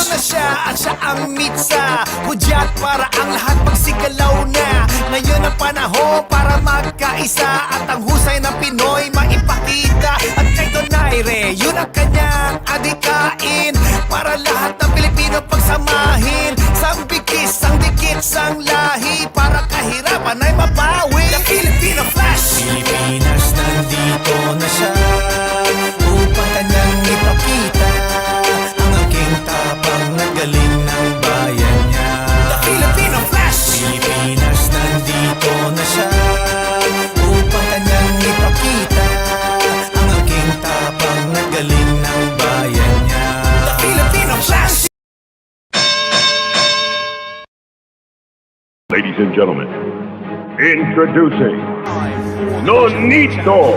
na siya at siya ang mitsa. Hudyat para ang lahat magsigalaw na. Ngayon ang panahon para magkaisa at ang husay ng Pinoy maipakita. At kay Donaire, yun ang kanyang adikain para lahat ng Pilipino pagsamahin. Sang bigis, sang dikit, sang lahi para kahirapan ay mabawi. The Filipino Flash! Pilipinas nandito na siya upang kanyang ipakita ang aking tapang na galing ng bayan niya. The Filipino Flash! Pilipinas nandito na siya upang kanyang ipakita ang aking tapang na galing ng bayan niya. The Filipino Flash! Ladies and gentlemen, introducing Nonito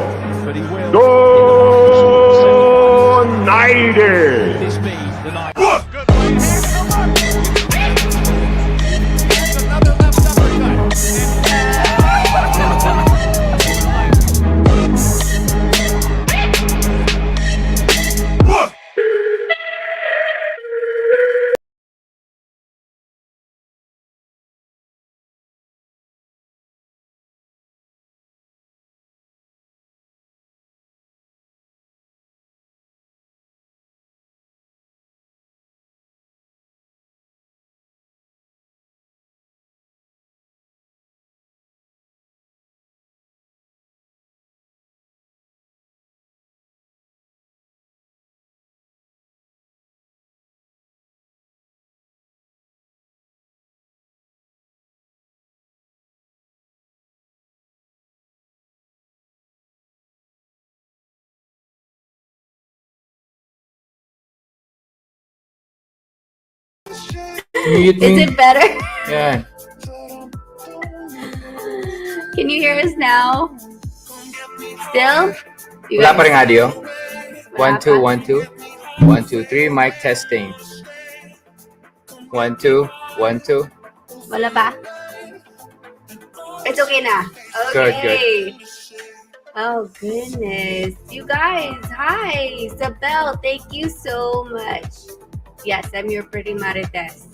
Donaire. Is it better? Yeah. Can you hear us now? Still? You Wala pa ring guys- audio. Wala 1, 2, pa? 1, 2. 1, 2, 3. Mic testing. 1, 2, 1, 2. Wala pa? It's okay na. Good, Okay. Oh goodness. You guys, hi. Isabel, thank you so much. Yes, I'm your pretty Marites.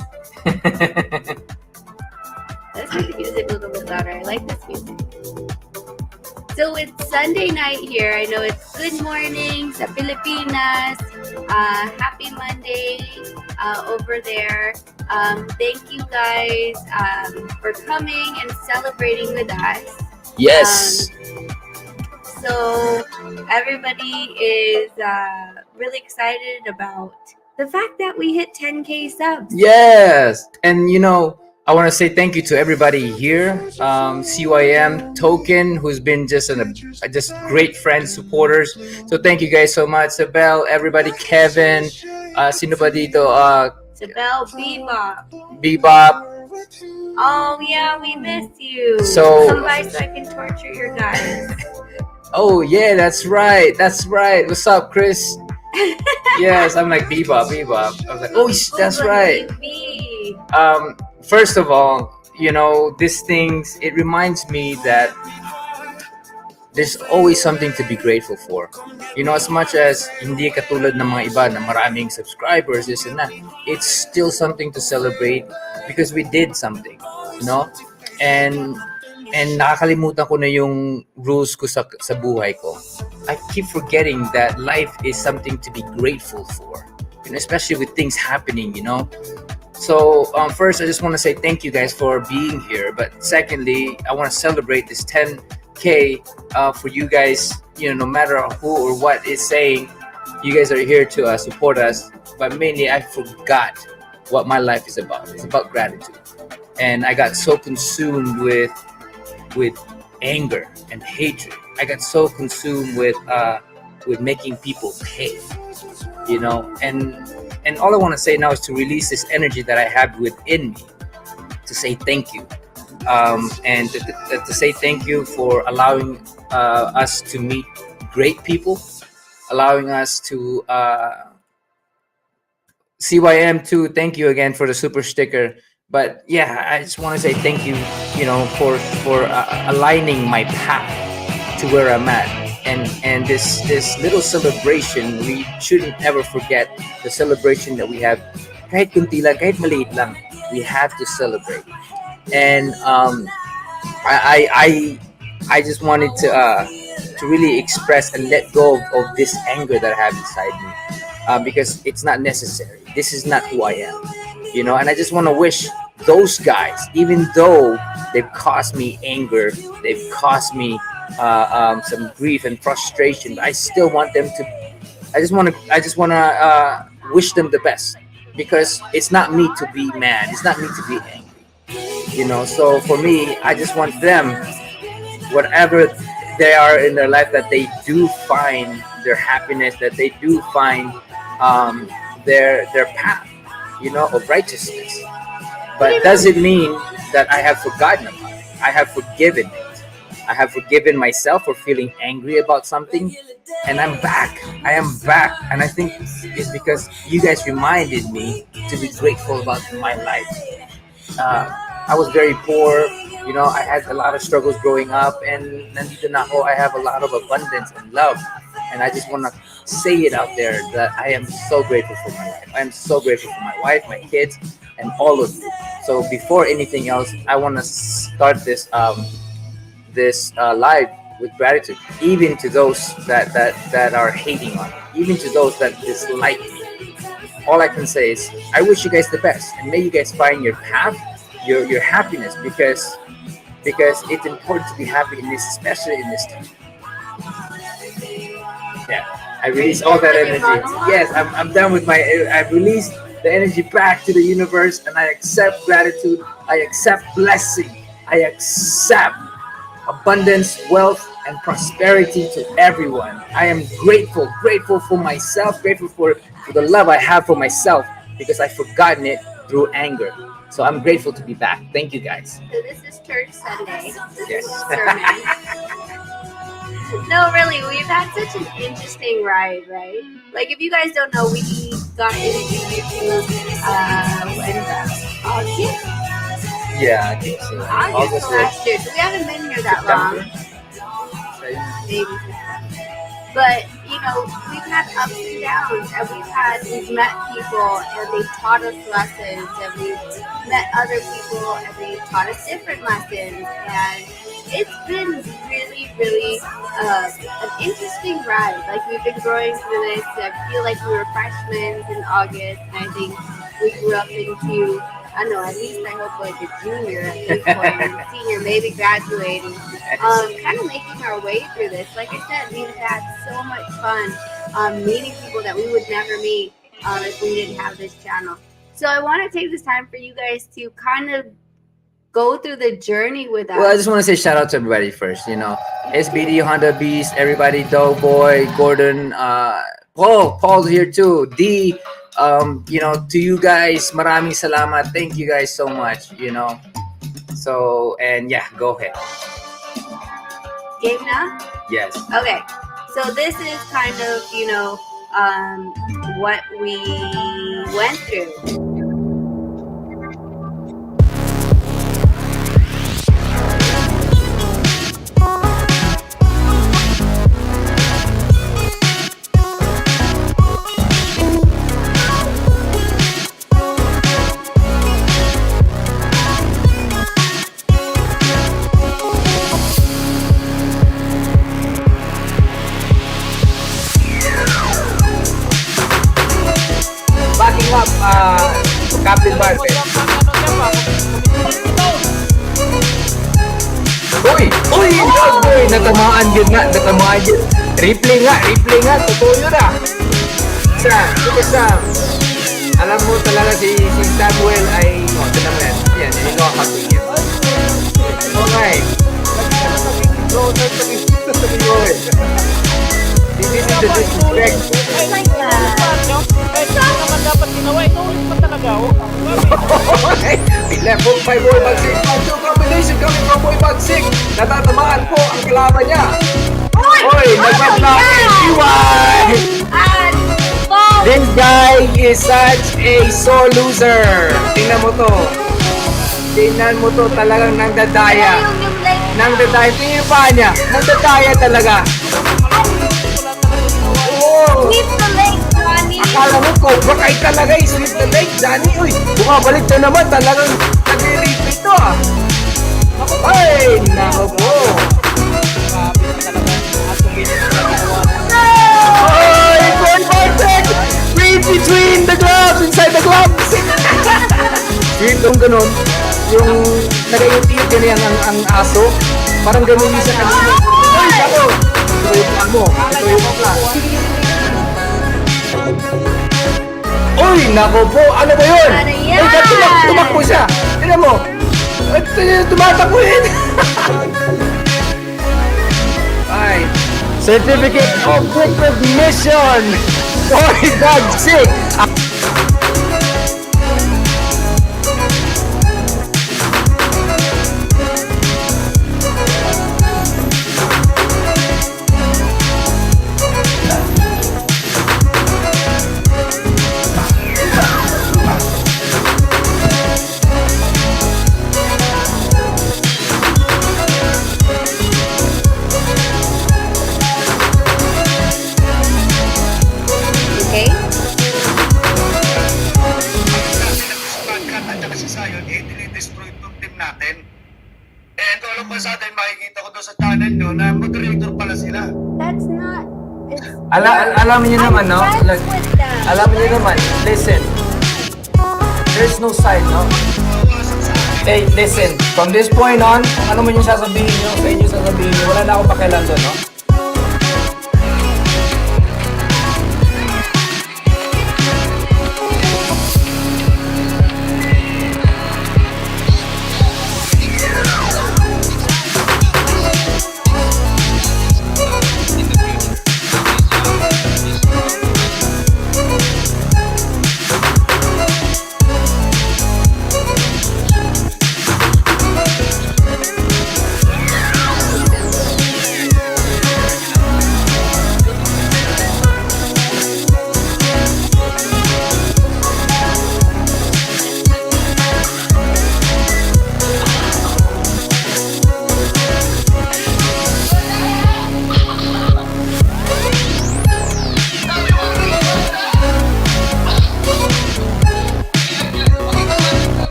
Let's make the music a little bit louder. I like this music. So it's Sunday night here. I know it's good morning sa Pilipinas. Happy Monday over there. Thank you guys for coming and celebrating with us. Yes. So everybody is really excited about the fact that we hit 10K subs. Yes. And you know, I want to say thank you to everybody here. CYM Token, who's been just just great friends, supporters. So thank you guys so much. Isabel, everybody, Kevin, sino ba dito? Isabel, Bebop. Bebop. Oh yeah, we miss you. So- come by so I can torture your guys. Oh yeah, that's right. That's right. What's up, Chris? Yes, I'm like Bebop. I was like, oh, that's right. Baby. First of all, you know, these things, it reminds me that there's always something to be grateful for. You know, as much as hindi katulad ng mga iba na maraming subscribers, this and that, it's still something to celebrate because we did something, you know? And nakakalimutan ko na yung rules ko sa buhay ko. I keep forgetting that life is something to be grateful for, you know, especially with things happening, you know? So first, I just want to say thank you guys for being here. But secondly, I want to celebrate this 10K for you guys. You know, no matter who or what is saying, you guys are here to support us. But mainly, I forgot what my life is about. It's about gratitude, and I got so consumed with anger and hatred. I got so consumed with making people pay, you know, and all I want to say now is to release this energy that I have within me, to say thank you, and to say thank you for allowing us to meet great people, allowing us to CYM2. Thank you again for the super sticker. But yeah, I just want to say thank you, you know, for aligning my path to where I'm at, and this little celebration. We shouldn't ever forget the celebration that we have kahit kunti lang, kahit maliit lang, we have to celebrate. And I just wanted to really express and let go of this anger that I have inside me, because it's not necessary. This is not who I am, you know. And I just want to wish those guys, even though they've caused me anger, they've caused me some grief and frustration, but I still want them to. I just want to wish them the best, because it's not me to be mad. It's not me to be angry, you know. So for me, I just want them, whatever they are in their life, that they do find their happiness, that they do find their path, you know, of righteousness. But doesn't mean that I have forgotten about it. I have forgiven it. I have forgiven myself for feeling angry about something, and I'm back. I am back, and I think it's because you guys reminded me to be grateful about my life. I was very poor, you know. I had a lot of struggles growing up, and nandito na ako. I have a lot of abundance and love, and I just want to say it out there that I am so grateful for my life. I am so grateful for my wife, my kids, and all of you. So before anything else, I want to start this live with gratitude, even to those that are hating on me, even to those that dislike me. All I can say is I wish you guys the best, and may you guys find your path, your happiness, because it's important to be happy in this, especially in this time. Yeah, I release all that energy. Yes, I'm done with my. I've released the energy back to the universe, and I accept gratitude. I accept blessing. I accept abundance, wealth, and prosperity to everyone. I am grateful for myself, grateful for the love I have for myself, because I've forgotten it through anger. So I'm grateful to be back. Thank you, guys. So this is Church Sunday. This Yes. is sermon. No, really, we've had such an interesting ride, right? Like, if you guys don't know, we got into YouTube when August? Yeah, I think so. August last year. So we haven't been here that long. Maybe. But, you know, we've had ups and downs, and we've met people, and they've taught us lessons, and we've met other people, and they've taught us different lessons, and it's been really, really an interesting ride. Like, we've been growing through this. I feel like we were freshmen in August, and I think we grew up into, I don't know, at least I hope like a junior at this point, and senior, maybe graduating. Kind of making our way through this. Like I said, we've had so much fun meeting people that we would never meet if we didn't have this channel. So I want to take this time for you guys to kind of go through the journey with us. Well, I just want to say shout out to everybody first. You know, SBD, Honda Beast, everybody, Doughboy, Gordon, Paul's here too. D, you know, to you guys, maraming salamat. Thank you guys so much. You know, so and yeah, go ahead. Game now? Yes. Okay. So this is kind of, you know, what we went through. Captain Barber. Uy, boy, natamaan yun nga, natamaan yun. Replay nga, totoo yun ah. Isa. Alam mo talaga si Samuel ay, ito naman, yan, hindi ko kakapin yan. Okay. This is the disrespect. Dapat ginawa, inulit pa talaga ako. Level 5 Boy Bagsik. Two combination coming from Boy Bagsik. Natatamaan po ang kalaban niya. Oy, nagpa-block DY. This guy is such a sore loser. Tingnan mo to, talagang nangdadaya. Tingnan yung paa niya, nangdadaya talaga. Keep the legs, Johnny. Akala mo Cobra Kai talaga, sweep the leg, Johnny. Uy, bumabalik na naman, talagang nag-repeat to ah. Ay, nako po. Grabe na talaga. At tumingin na dalawa. Ay, Boy Bartek! Read between the gloves, inside the gloves. Sweep yung ganun, yung nag-iut-iut yan ang aso. Parang ganun yung sa kanina. Ay, nako. Ito yung plan mo. Ito yung plan. Uy, nako po. Ano ba yun? Ano yan? Ay, tumakbo siya. Tignan mo. At tumatakbo yun. Ay. Certificate of Recognition. For God's sake. Okay? At saka si Zion, dinidestroy itong team natin. And all of a sudden, makikita ko doon sa channel nyo na moderator pala sila. That's not... It's, Alam niyo naman, no? I'm friends with them. Alam niyo naman, listen. There's no side, no? Hey, listen. From this point on, kung ano man yung sasabihin nyo, sa inyo sasabihin nyo, wala na akong pakialam doon, no?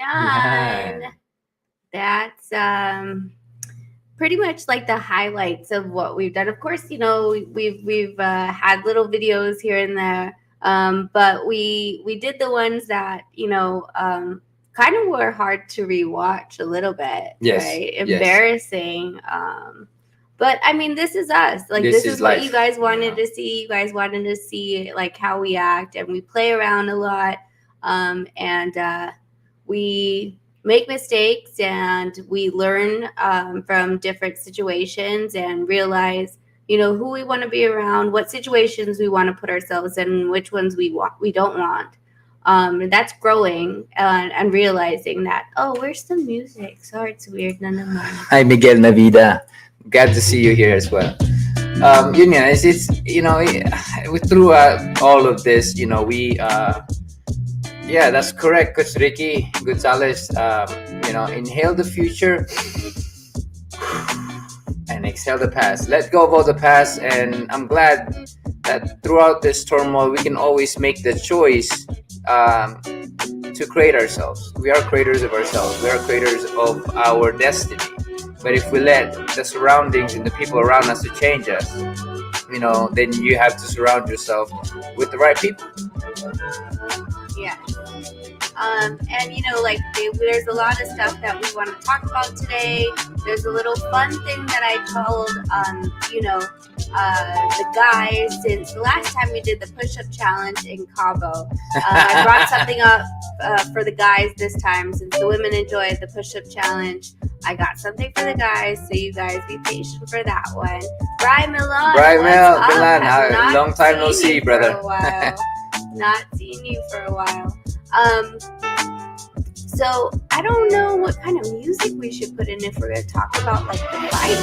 Yan. That's pretty much like the highlights of what we've done. Of course, you know, we've had little videos here and there, but we did the ones that, you know, kind of were hard to rewatch a little bit. Yes, right? yes. Embarrassing. But I mean, this is us. Like this is what life, you guys wanted you know? to see. You guys wanted to see like how we act, and we play around a lot. And we make mistakes, and we learn from different situations, and realize, you know, who we want to be around, what situations we want to put ourselves in, which ones we don't want. And that's growing and realizing that, oh, where's the music? Sorry, it's weird. None of mine. Hi, Miguel Navida. Glad to see you here as well. Yun nga, it's you know, through all of this, you know, we yeah, that's correct, Coach Ricky Gonzalez. You know, inhale the future and exhale the past. Let go of all the past, and I'm glad that throughout this turmoil, we can always make the choice to create ourselves. We are creators of ourselves. We are creators of our destiny. But if we let the surroundings and the people around us to change us, then you have to surround yourself with the right people. Yeah. And like there's a lot of stuff that we want to talk about today. There's a little fun thing that I told the guys since the last time we did the push-up challenge in Cabo. I brought something up for the guys this time since the women enjoyed the push-up challenge. I got something for the guys, so you guys be patient for that one. Brian Milan, Milan, long time no see, brother. For a while. Not seen you for a while. So I don't know what kind of music we should put in if we're gonna talk about like the fight.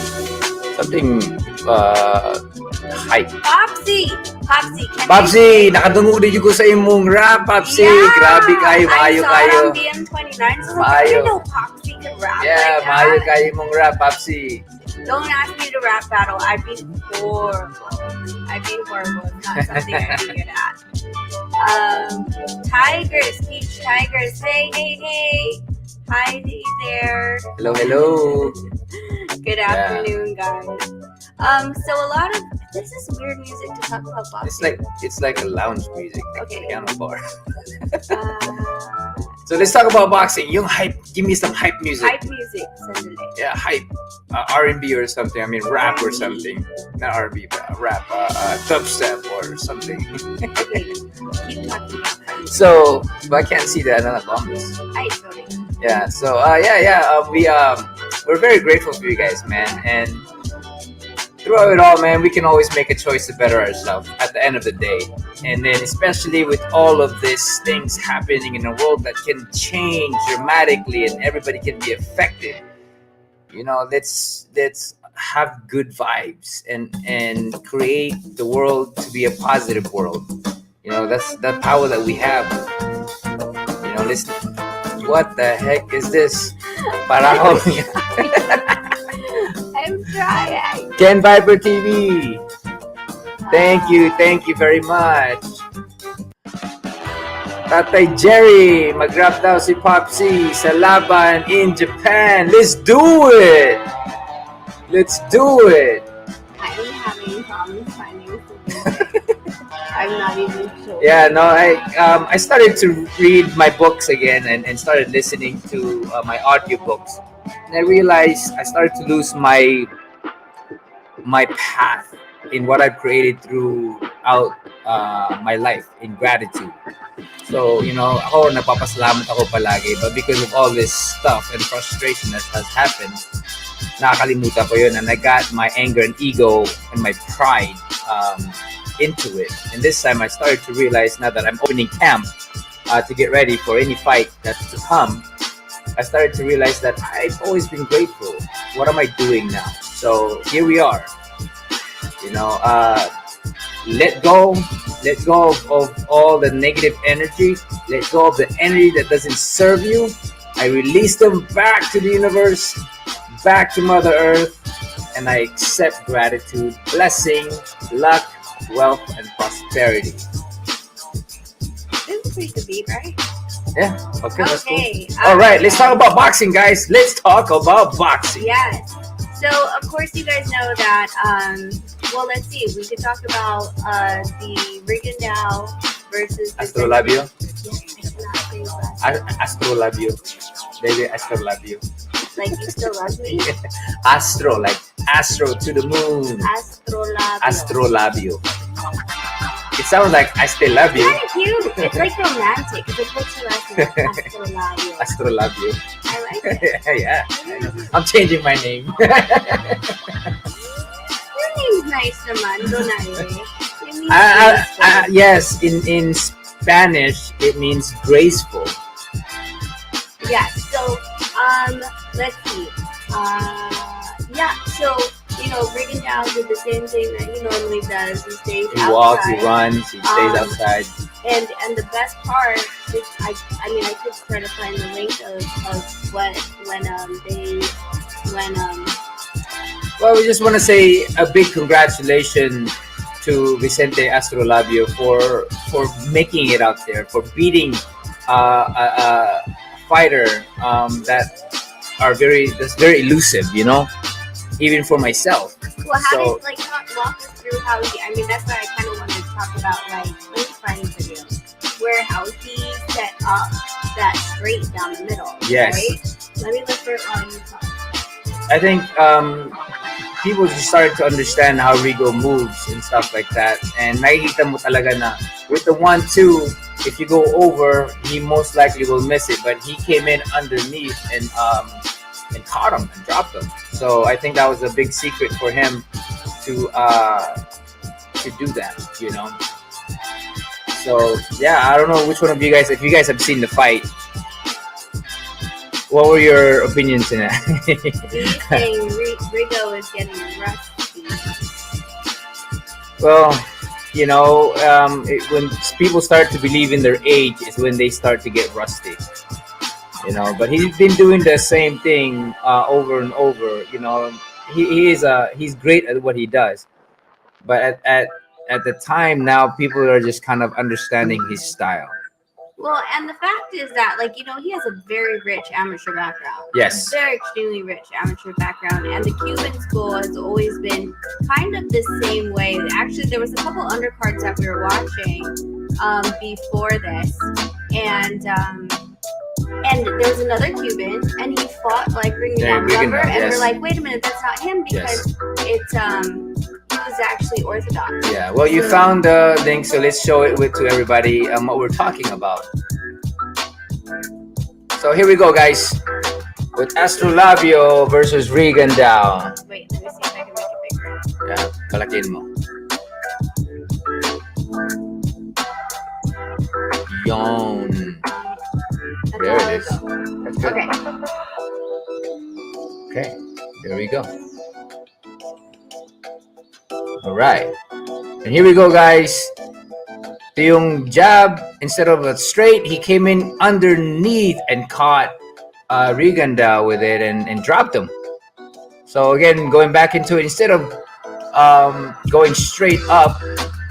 Something hype. Popsy, Popsy, nakadungog din ko sa imong rap, Popsy. Yeah, Grabe kayo, maayo I saw kayo. it on BM29, so I Maayo. didn't know Popsy could rap Yeah, like maayo that. kayo imong rap, Popsy. Don't ask me to rap battle. I'd be horrible. It's not something I'd be good at. Tigers, Peach Tigers. Hey. Hi there. Hello. Good afternoon, guys. So a lot of this is weird music to talk about boxing. It's like a lounge music, like Okay. piano bar. Uh, So let's talk about boxing. Yung hype, give me some hype music. hype music, Sandali. Yeah, hype. R&B or something. I mean, rap or something. Not R&B, but rap. Dubstep or something. Okay, keep talking about hype. So, but I can't see that. I'm not bombs. Hype, sorry. Yeah. So, we're very grateful for you guys, man. And throughout it all, man, we can always make a choice to better ourselves at the end of the day. And then, especially with all of these things happening in a world that can change dramatically and everybody can be affected, let's have good vibes and create the world to be a positive world. That's the power that we have. Listen, what the heck is this? Parang I'm trying. Ken Viper TV. Thank you very much. Tatay Jerry, mag-rap daw si Popsy sa laban in Japan. Let's do it! I'm having problems finding something. I'm not even sure. Yeah, no, I started to read my books again and started listening to my audiobooks. And I realized I started to lose my path in what I've created throughout my life in gratitude. So, ako napapasalamat ako palagi, but because of all this stuff and frustration that has happened, nakakalimutan ko yun, and I got my anger and ego and my pride into it. And this time I started to realize, now that I'm opening camp to get ready for any fight that's to come, I started to realize that I've always been grateful. What am I doing now? So here we are. Let go of all the negative energy. Let go of the energy that doesn't serve you. I release them back to the universe, back to Mother Earth, and I accept gratitude, blessing, luck, wealth, and prosperity. This is pretty good beat, right? Yeah. Okay. That's cool. Okay. All right. Let's talk about boxing, guys. Let's talk about boxing. Yes. So, of course, you guys know that, let's see. We could talk about the Rigondeaux versus the Astrolabio. Yes, Astrolabio. Baby, Astrolabio. like you still love me? Astro, like astro to the moon. Astrolabio. Astrolabio. It sounds like I still love you. Kind of cute. It's like romantic. It's like what's your last name? Astrolabio. Astrolabio. I like it. Yeah. I know. I'm changing my name. Your name's nice naman. Donaire. It means graceful. Yes, in Spanish it means graceful. Yeah, so let's see. So Rigondeaux did the same thing that he normally does. He stays He outside. walks, he runs, he stays outside. And the best part is I could try to find the link of when Well, we just want to say a big congratulations to Vicente Astrolabio for making it out there, for beating a fighter that's very elusive, even for myself. Well, how So did walk us through how he? I mean, that's what I kind of wanted to talk about. Like, let me find the video where how he set up that straight down the middle. Yes. Right? Let me look for it while you talk. I think people just started to understand how Rigo moves and stuff like that. And nakikita mo talaga na with the 1-2, if you go over, he most likely will miss it. But he came in underneath and caught him and dropped him. So I think that was a big secret for him to do that. So yeah, I don't know which one of you guys, if you guys have seen the fight, what were your opinions in that? He's saying Rigo is getting rusty. Well, when people start to believe in their age is when they start to get rusty. But he's been doing the same thing over and over. He's great at what he does, but at the time now, people are just kind of understanding his style. Well, and the fact is that, he has a very rich amateur background. Yes. Very extremely rich amateur background. And the Cuban school has always been kind of the same way. Actually, there was a couple undercards that we were watching before this. And there was another Cuban, and he fought Rigondeaux, Rigondeaux, and yes. we're like, wait a minute, that's not him, because it's he was actually Orthodox. Yeah, well, you found the link, so let's show it to everybody what we're talking about. So here we go, guys, with Astrolabio versus Rigondeaux. Wait, let me see if I can make it bigger. Yeah, palakin mo. Yon. That's There all it is. go. That's good. Okay. Okay, there we go. All right, and here we go, guys. Ito yung jab, instead of a straight, he came in underneath and caught Rigondeaux with it and dropped him. So again, going back into it, instead of going straight up,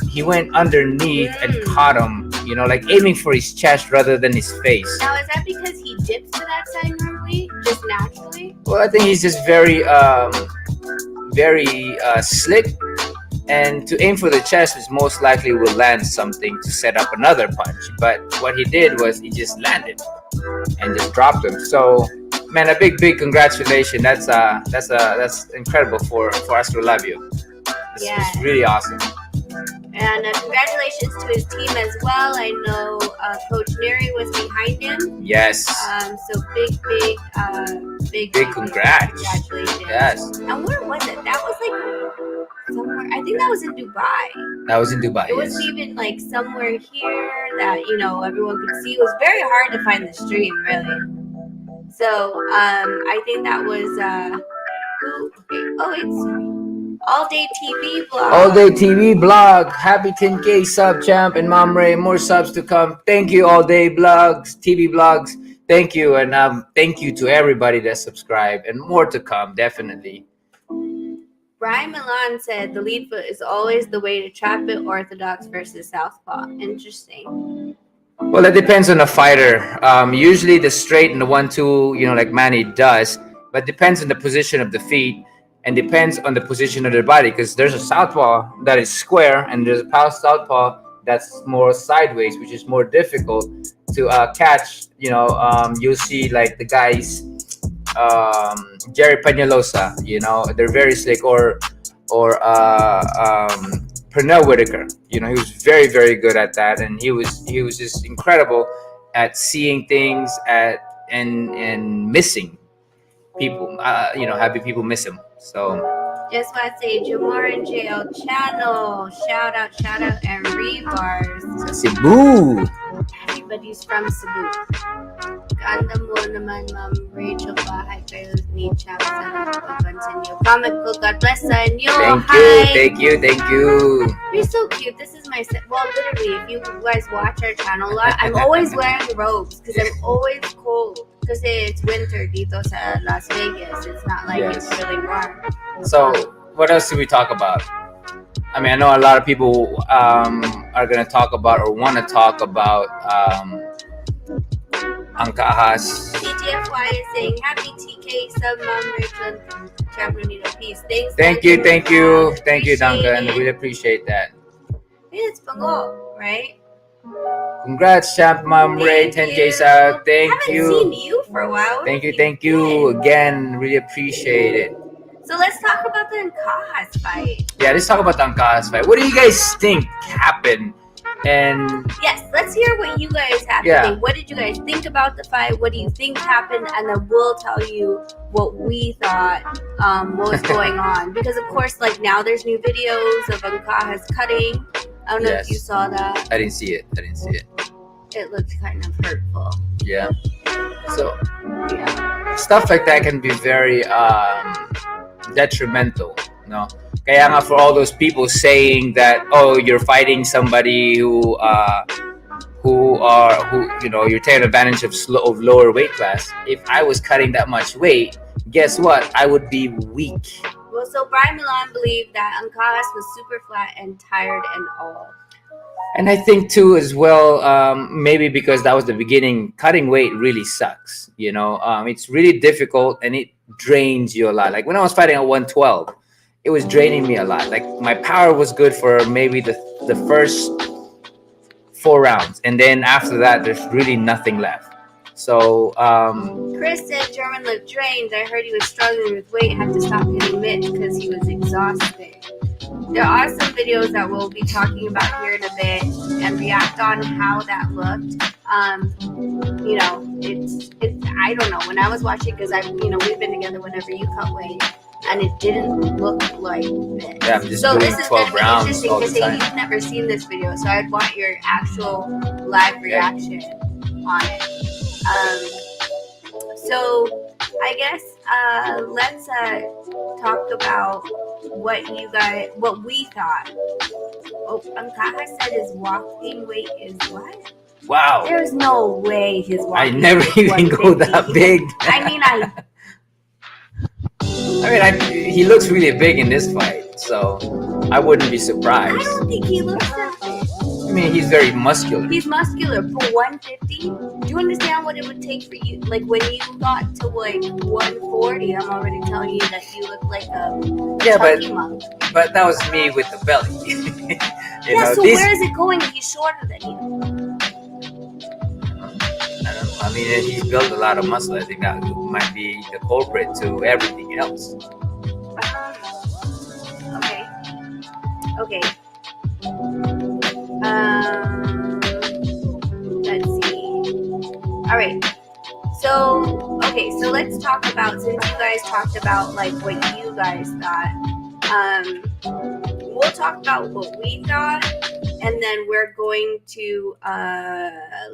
he went underneath and caught him, aiming for his chest rather than his face. Now, is that because he dips to that side normally, just naturally? Well, I think he's just very slick, and to aim for the chest is most likely will land something to set up another punch. But what he did was he just landed and just dropped him. So, man, a big congratulations. That's incredible for Astrolabio. It's really awesome. And congratulations to his team as well. I know Coach Neri was behind him. Yes. So big congrats. Congratulations. Yes. And where was it? That was somewhere. I think that was in Dubai. That was in Dubai. It was even somewhere here that everyone could see. It was very hard to find the stream, really. So I think that was it's All Day TV Blog. All Day TV Blog. Happy 10K sub, champ, and Mom Ray. More subs to come. Thank you, All Day Blogs, TV Blogs. Thank you, and thank you to everybody that subscribed, and more to come, definitely. Brian Milan said the lead foot is always the way to trap it, orthodox versus southpaw. Interesting. Well, it depends on the fighter. Usually the straight and the 1-2, like Manny does, but depends on the position of the feet and depends on the position of their body, because there's a southpaw that is square and there's a southpaw that's more sideways, which is more difficult to catch. You'll see like the guys, Jerry Peñalosa, they're very slick, or Pernell Whitaker, he was very, very good at that, and he was just incredible at seeing things and missing people, having people miss him. So just want to say Jamar and JL channel, shout out, and rebars. Cebu. Everybody's from Cebu. Ganda mo naman, Ma'am Rachel Bahay, kayo ni Chap sa continue. Comic book, God bless sa inyo. Thank you. You're so cute. This is my literally, if you guys watch our channel a lot, I'm always wearing robes because I'm always cold. Because it's winter dito sa Las Vegas. It's not like it's really warm. So what else do we talk about? I mean, I know a lot of people are gonna talk about or want to talk about Angkahas. TTFY is saying happy TK sub mom Rachel Champion Peace. Thanks. Thank Duncan, you, for that. Duncan. Appreciate Really it. appreciate that. It's Bango, right? Congrats, Champ Mom Ray, 10K sub. Thank Haven't you. seen you for a while. Where Thank you again. Really appreciate it. So let's talk about the Nkahas fight. Yeah, let's talk about the Angkahas fight. What do you guys think happened? And Yes, let's hear what you guys have to Yeah. think. What did you guys think about the fight? What do you think happened? And then we'll tell you what we thought what was going on. Because of course, like now there's new videos of Nkahas cutting. I don't know if Yes. you saw that. I didn't see it. It looked kind of hurtful. Yeah. So Yeah. stuff like that can be very detrimental, no? Kaya nga, for all those people saying that, oh, you're fighting somebody who you're taking advantage of lower weight class. If I was cutting that much weight, guess what? I would be weak. Well, so Brian Milan believed that Nkahas was super flat and tired and all. And I think too, as well, maybe because that was the beginning, cutting weight really sucks. It's really difficult and it drains you a lot. Like when I was fighting at 112, it was draining me a lot. Like my power was good for maybe the first 4 rounds, and then after that, there's really nothing left. So Chris said Gerwin looked drained. I heard he was struggling with weight, had to stop hitting mitts because he was exhausted. There are some videos that we'll be talking about here in a bit and react on how that looked. It's I don't know. When I was watching, because we've been together whenever you cut weight, and it didn't look like this. Yeah, I'm just So doing this is 12 going to be rounds interesting all the because time. you've never seen this video, so I'd want your actual live reaction on it. So I guess let's talk about what we thought. Oh, Ankaha said his walking weight is what? wow, There's no way his walking I never weight is even go 150. that big. He looks really big in this fight, so I wouldn't be I surprised. don't think he looks that big. I mean, he's very muscular. He's muscular for 150. Do you understand what it would take for you? Like when you got to like 140, I'm already telling you that you look like a Yeah, chunky monk. but that was me with the belly. So where is it going if he's shorter than you? I don't know. I mean, he's built a lot of muscle. I think that might be the culprit to everything else. Okay. Let's see. All right. So let's talk about, since you guys talked about like what you guys thought, we'll talk about what we thought, and then we're going to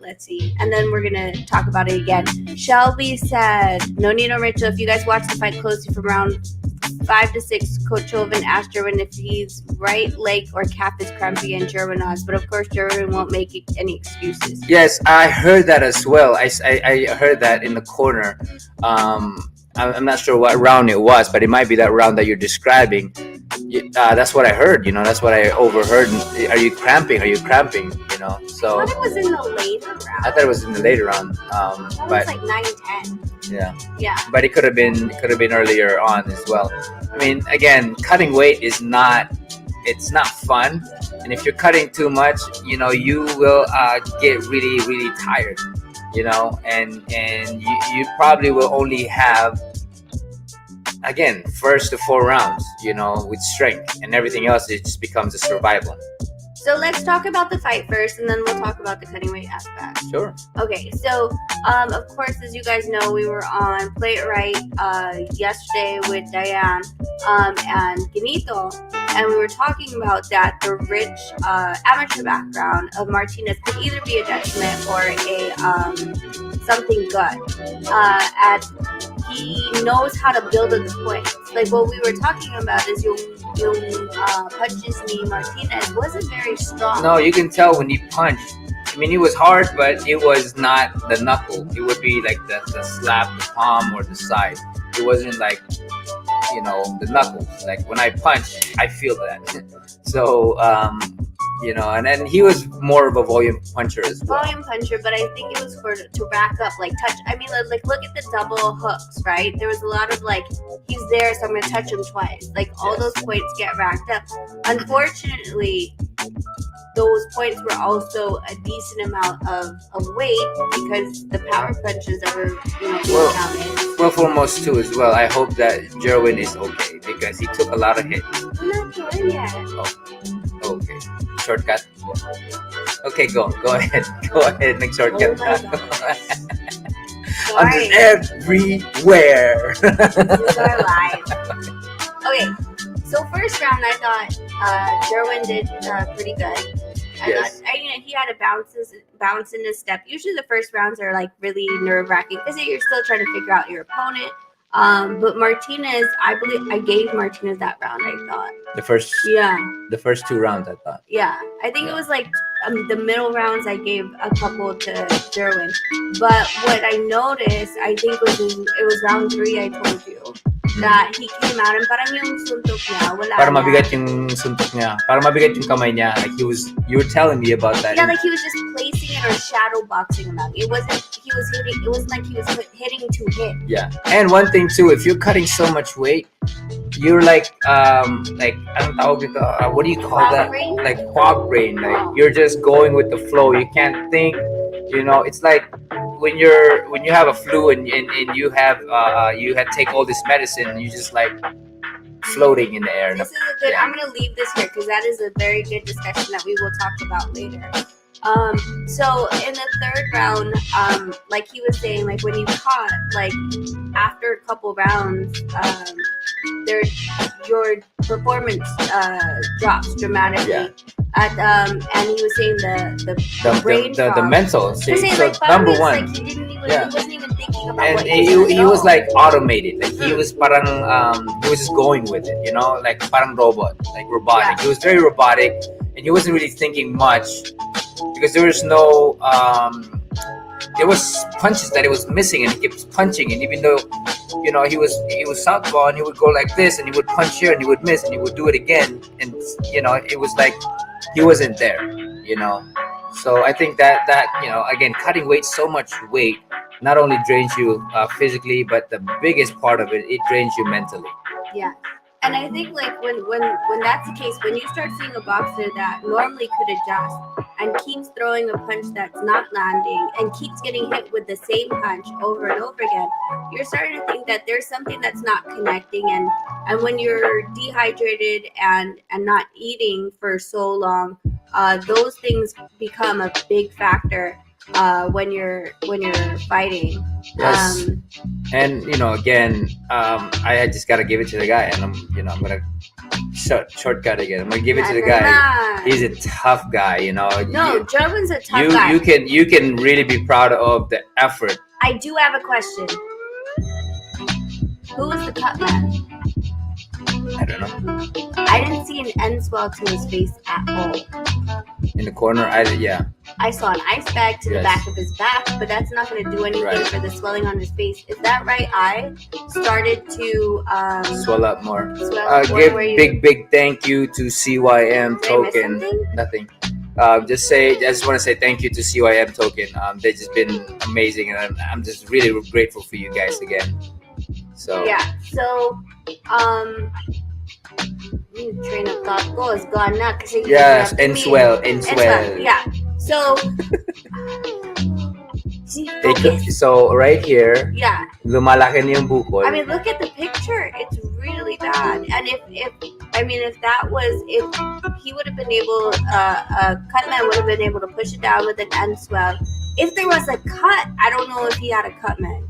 let's see, and then we're gonna talk about it again. Shelby said, "No need no Rachel. If you guys watch the fight closely from round 5 to 6, Coach Chauvin asked Gerwin if his right leg or calf is crampy, and Gerwin nods. But of course, Gerwin won't make any excuses." Yes, I heard that as well. I heard that in the corner. I'm not sure what round it was, but it might be that round that you're describing. That's what I heard. That's what I overheard. Are you cramping? So I thought it was in the later round. I thought it was in the later round. That But was like 9-10. yeah, but it could have been earlier on as well. I mean, again, cutting weight it's not fun, and if you're cutting too much, you will get really, really tired. And you probably will only have, again, first to 4 rounds, with strength, and everything else, it just becomes a survival. So let's talk about the fight first, and then we'll talk about the cutting weight aspect. Sure. Okay, so of course, as you guys know, we were on Play It Right yesterday with Diane and Ganito, and we were talking about that the rich amateur background of Martinez could either be a detriment or a something good. And he knows how to build up the points. Like what we were talking about is yung punches ni Martinez wasn't very strong. No, you can tell when he punched. I mean, it was hard, but it was not the knuckle. It would be like the slap, the palm, or the side. It wasn't like, the knuckles. Like when I punch, I feel that. So and then he was more of a volume puncher as well. Volume puncher, but I think it was to rack up, like touch. I mean, like look at the double hooks, right? There was a lot of like, he's there, so I'm gonna touch him twice. Like all those points get racked up. Unfortunately, those points were also a decent amount of weight because the power punches that were being counted. Well, for most too as well. I hope that Gerwin is okay because he took a lot of hits. I'm not sure yet. Oh, okay. Shortcut. Okay, go ahead, make shortcut. I'm Sorry. just everywhere. These are live. Okay, so first round I thought Gerwin did pretty good. Yes. He had a bounce in his step. Usually the first rounds are like really nerve wracking because you're still trying to figure out your opponent. But Martinez, I believe I gave Martinez that round. I thought The first 2 rounds, I thought. Yeah, I think it was like the middle rounds I gave a couple to Gerwin. But what I noticed, I think it was round 3. I told you that he came out and parang yung suntok niya, wala Para na. mabigat yung suntok niya. Para mabigat yung kamay niya. Like you were telling me about that. Yeah, like he was just placing it or shadow boxing him out. It wasn't like he was hitting to hit. Yeah. And one thing too, if you're cutting so much weight, you're like anong tawag dito? What do you call that? Brain? Like quag brain. Like you're just going with the flow. You can't think. It's like when you have a flu and you have take all this medicine and you just like floating in the air. This is a good. I'm gonna leave this here because that is a very good discussion that we will talk about later. So in the third round, like he was saying, like when you caught, like after a couple rounds, your performance drops dramatically. Yeah. And he was saying the brain fog. the mental. See, Saying, so like, number was, one. like, he Yeah. wasn't even thinking about And what he was like automated. Like he was parang he was just going with it, like parang robotic. Yeah. He was very robotic, and he wasn't really thinking much because there was no there was punches that he was missing, and he kept punching. And even though he was southpaw, and he would go like this, and he would punch here, and he would miss, and he would do it again, and it was like he wasn't there. So I think that again, cutting weight, so much weight not only drains you physically, but the biggest part of it drains you mentally. Yeah. And I think like when that's the case, when you start seeing a boxer that normally could adjust and keeps throwing a punch that's not landing and keeps getting hit with the same punch over and over again, you're starting to think that there's something that's not connecting. And when you're dehydrated and not eating for so long, those things become a big factor when you're fighting. Yes. And again, I just gotta give it to the guy, and I'm gonna shortcut again. I'm gonna give it to the guy. He's a tough guy, No, Gerwin's a tough guy. You can really be proud of the effort. I do have a question. Who was the cut man? I don't know. I didn't see an end swell to his face at all. In the corner, I saw an ice bag to the Yes. back of his back, but that's not going to do anything Right. for the swelling on his face. Is that right eye started to swell up more. swell up more Give where you... big thank you to CYM Did I miss Token. something? Nothing. I just want to say thank you to CYM Token. They've just been amazing, and I'm just really grateful for you guys again. So Yeah, so train of thought is gone now. yes, and swell. Yeah, so So right here, yeah, lumalaki na yung bukol. I mean, look at the picture. It's really bad. And if he would have been able, Cutman would have been able to push it down with an end swell. If there was a cut, I don't know if he had a Cutman.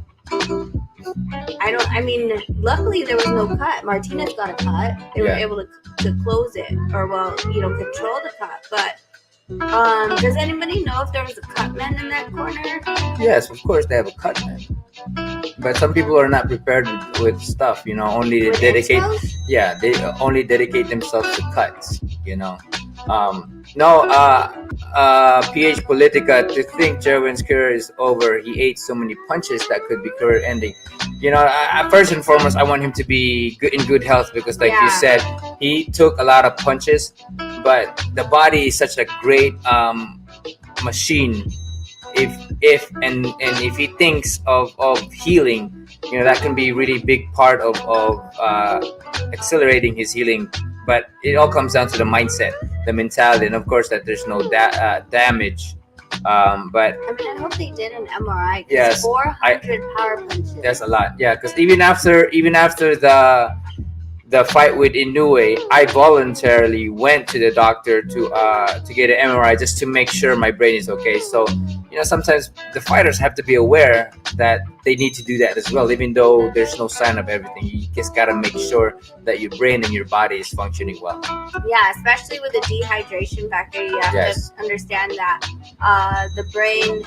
Luckily there was no cut. Martinez got a cut. They were able to close it, or control the cut. But does anybody know if there was a cutman in that corner? Yes, of course they have a cutman. But some people are not prepared with stuff, only With dedicate. installs? Yeah, they only dedicate themselves to cuts. PH Politica, to think Gerwin's career is over. He ate so many punches that could be career ending. First and foremost, I want him to be good in good health because, like you Yeah. said, he took a lot of punches, but the body is such a great machine. If he thinks of healing, that can be really big part of accelerating his healing. But it all comes down to the mindset, the mentality, and of course that there's no damage. But I mean, I hope they did an MRI. Yes, 400 power punches. that's a lot. Yeah, because even after the fight with Inoue, I voluntarily went to the doctor to get an MRI just to make sure my brain is okay. So, sometimes the fighters have to be aware that they need to do that as well, even though there's no sign of everything. You just gotta make sure that your brain and your body is functioning well. Yeah, especially with the dehydration factor, you have Yes. to understand that the brain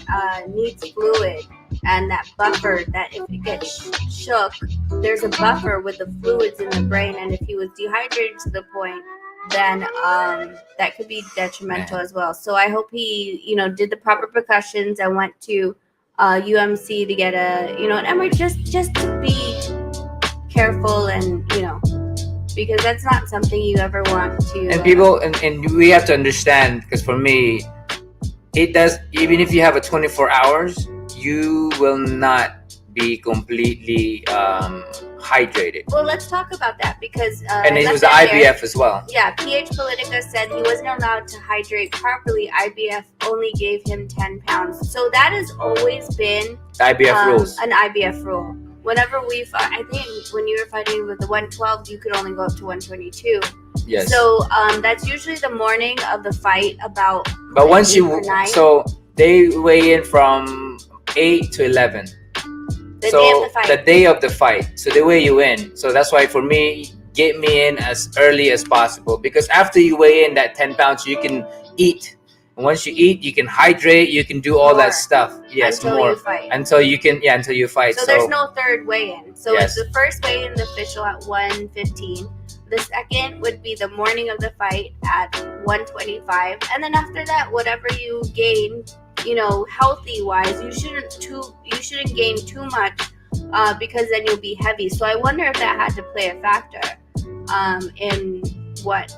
needs fluid, and that buffer, that if it gets shook, there's a buffer with the fluids in the brain, and if he was dehydrated to the point, then that could be detrimental as well. So I hope he, did the proper precautions and went to UMC to get an MRI just to be careful and because that's not something you ever want to. And people and we have to understand, because for me, it does. Even if you have a 24 hours, you will not be completely hydrated. Well, let's talk about that because And it left was the that there. IBF as well. Yeah, PH Politica said he wasn't allowed to hydrate properly. IBF only gave him 10 pounds. So that has always been The IBF rules. an IBF rule. Whenever we fought, I think when you were fighting with the 112, you could only go up to 122. Yes. So that's usually the morning of the fight, about. But once 8 you or 9. so they weigh in from 8 to 11. The So day of the fight. the day of the fight. So they weigh you in. So that's why for me, get me in as early as possible, because after you weigh in that 10 pounds, you can eat. And once you eat, you can hydrate. You can do all More. that stuff. Yes, Until more you fight. until you fight. So there's no third weigh-in. So Yes. it's the first weigh-in, the official at 1:15. The second would be the morning of the fight at 1:25, and then after that, whatever you gain, healthy wise, you shouldn't gain too much, because then you'll be heavy. So I wonder if that had to play a factor, in what.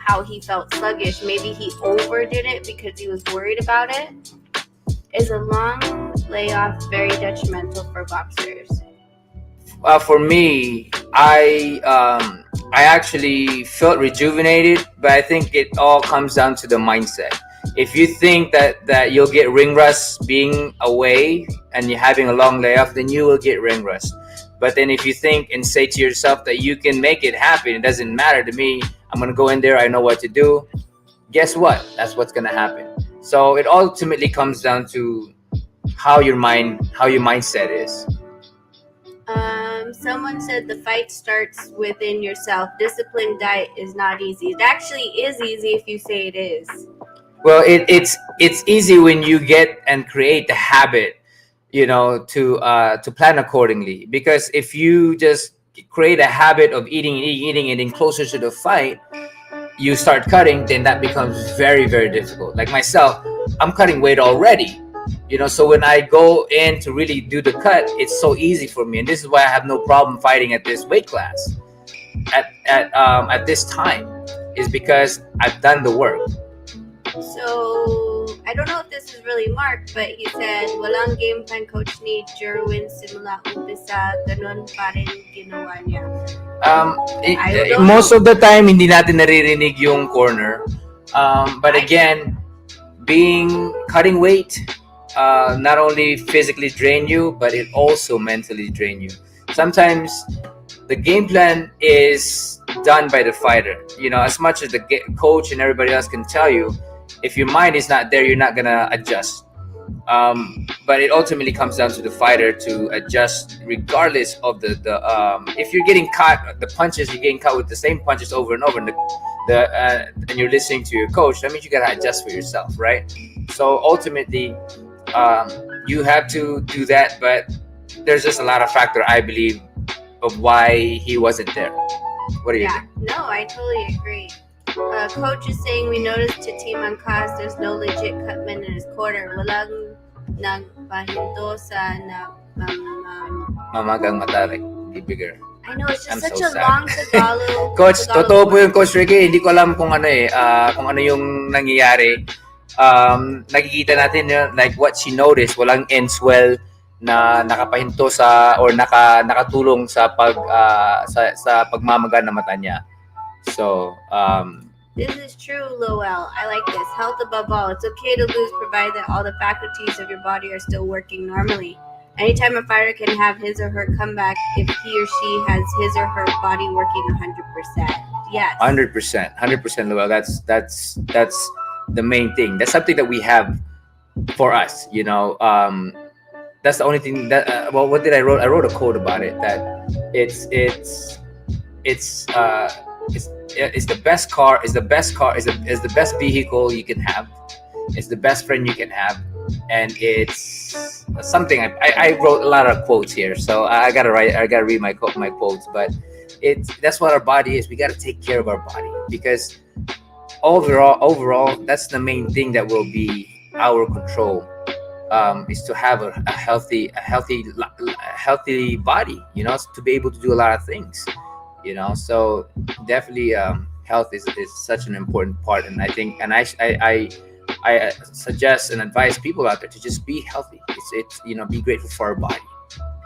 How he felt sluggish. Maybe he overdid it because he was worried about it. Is a long layoff very detrimental for boxers? For me, I actually felt rejuvenated, but I think it all comes down to the mindset. If you think that you'll get ring rust being away and you're having a long layoff, then you will get ring rust. But then if you think and say to yourself that you can make it happen, it doesn't matter to me, I'm going to go in there, I know what to do. Guess what? That's what's going to happen. So it ultimately comes down to how your mindset is. Someone said the fight starts within yourself. Disciplined diet is not easy. It actually is easy if you say it is. Well, it's easy when you get and create the habit, to plan accordingly. Because if you just create a habit of eating, and then closer to the fight, you start cutting, then that becomes very, very difficult. Like myself, I'm cutting weight already. So when I go in to really do the cut, it's so easy for me, and this is why I have no problem fighting at this weight class at this time, is because I've done the work. So I don't know if this is really Mark, but he said walang game plan coach ni Gerwin simula umpisa, ganun pa rin ginawa niya. I don't Most of the time hindi natin naririnig yung corner, but again, cutting weight not only physically drain you, but it also mentally drain you. Sometimes the game plan is done by the fighter. As much as the coach and everybody else can tell you, if your mind is not there, you're not gonna adjust. But it ultimately comes down to the fighter to adjust, regardless of the if you're getting caught, the punches, you're getting caught with the same punches over and over, and and you're listening to your coach. That means you gotta adjust for yourself, right? So ultimately, you have to do that, but there's just a lot of factor, I believe, of why he wasn't there. What do you think? No, I totally agree. Coach is saying we noticed to Team Angkas there's no legit cutman in his corner. Walang nagpahinto sa mamagang mata, like, hindi bigger. I know, it's just I'm such so a sad. long Tagalog. Coach, Tagalog totoo po word. yung Coach Ricky. Hindi ko alam kung ano kung ano yung nangyayari. Nakikita natin yun, like what she noticed, walang end swell na nakapahinto sa or nakatulong sa sa pagmamaga ng mata niya. So, This is true, Lowell. I like this. Health above all. It's okay to lose provided that all the faculties of your body are still working normally. Anytime a fighter can have his or her comeback if he or she has his or her body working 100%. Yes. 100%, 100%, Lowell. That's the main thing. That's something that we have for us. You know, that's the only thing that. Well, what did I wrote? I wrote a quote about it that it's the best car, is the best vehicle you can have. It's the best friend you can have, and it's something I wrote a lot of quotes here, so I gotta read my quotes, but that's what our body is. We gotta take care of our body because overall, that's the main thing that will be our control. Is to have a healthy body, you know, to be able to do a lot of things, you know. So definitely, health is such an important part, and I think, and I suggest and advise people out there to just be healthy. It's you know, be grateful for our body.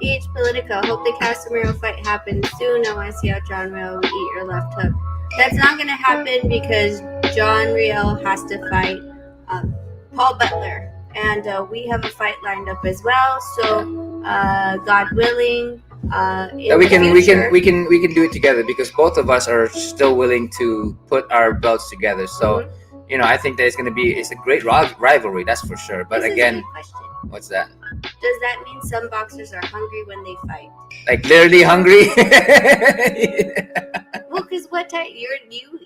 PH Politica. Hope the Casemiro fight happens soon. I want to see how John Riel will eat your left hook. That's not going to happen because John Riel has to fight Paul Butler. And we have a fight lined up as well. So, God willing, Yeah, we can do it together because both of us are still willing to put our belts together. So, you know, I think that it's a great rivalry, that's for sure. But this again, is a good question. what's that? Does that mean some boxers are hungry when they fight? Like literally hungry? Well, because what time you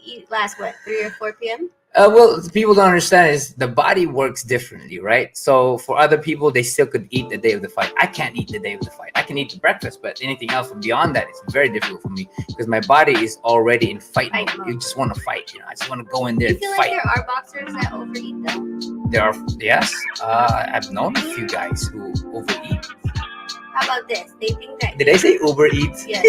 eat last 3 or 4 p.m.? Well, people don't understand is the body works differently, right? So for other people, they still could eat the day of the fight. I can't eat the day of the fight. I can eat the breakfast, but anything else beyond that, it's very difficult for me because my body is already in fight mode. You just want to fight, you know. I just want to go in there You and feel fight. like there are boxers that overeat though? There are, yes. I've known a few guys who overeat. How about this? They think that Did I say overeat? Yes.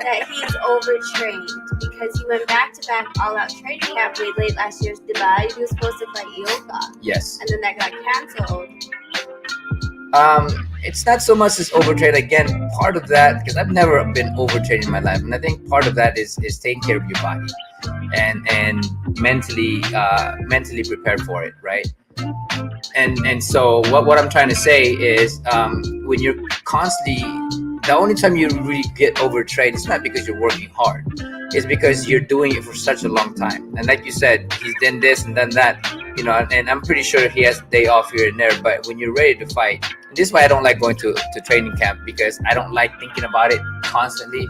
That he's overtrained because he went back-to-back all-out training camp late last year's Dubai. He was supposed to fight Yoka, Yes. and then that got canceled. It's not so much as overtrained. Again, part of that, because I've never been overtrained in my life, and I think part of that is taking care of your body and mentally prepared for it, right? And so what I'm trying to say is, when you're constantly, the only time you really get overtrained, it's not because you're working hard. It's because you're doing it for such a long time. And like you said, he's done this and done that, you know, and I'm pretty sure he has a day off here and there. But when you're ready to fight, and this is why I don't like going to training camp, because I don't like thinking about it constantly.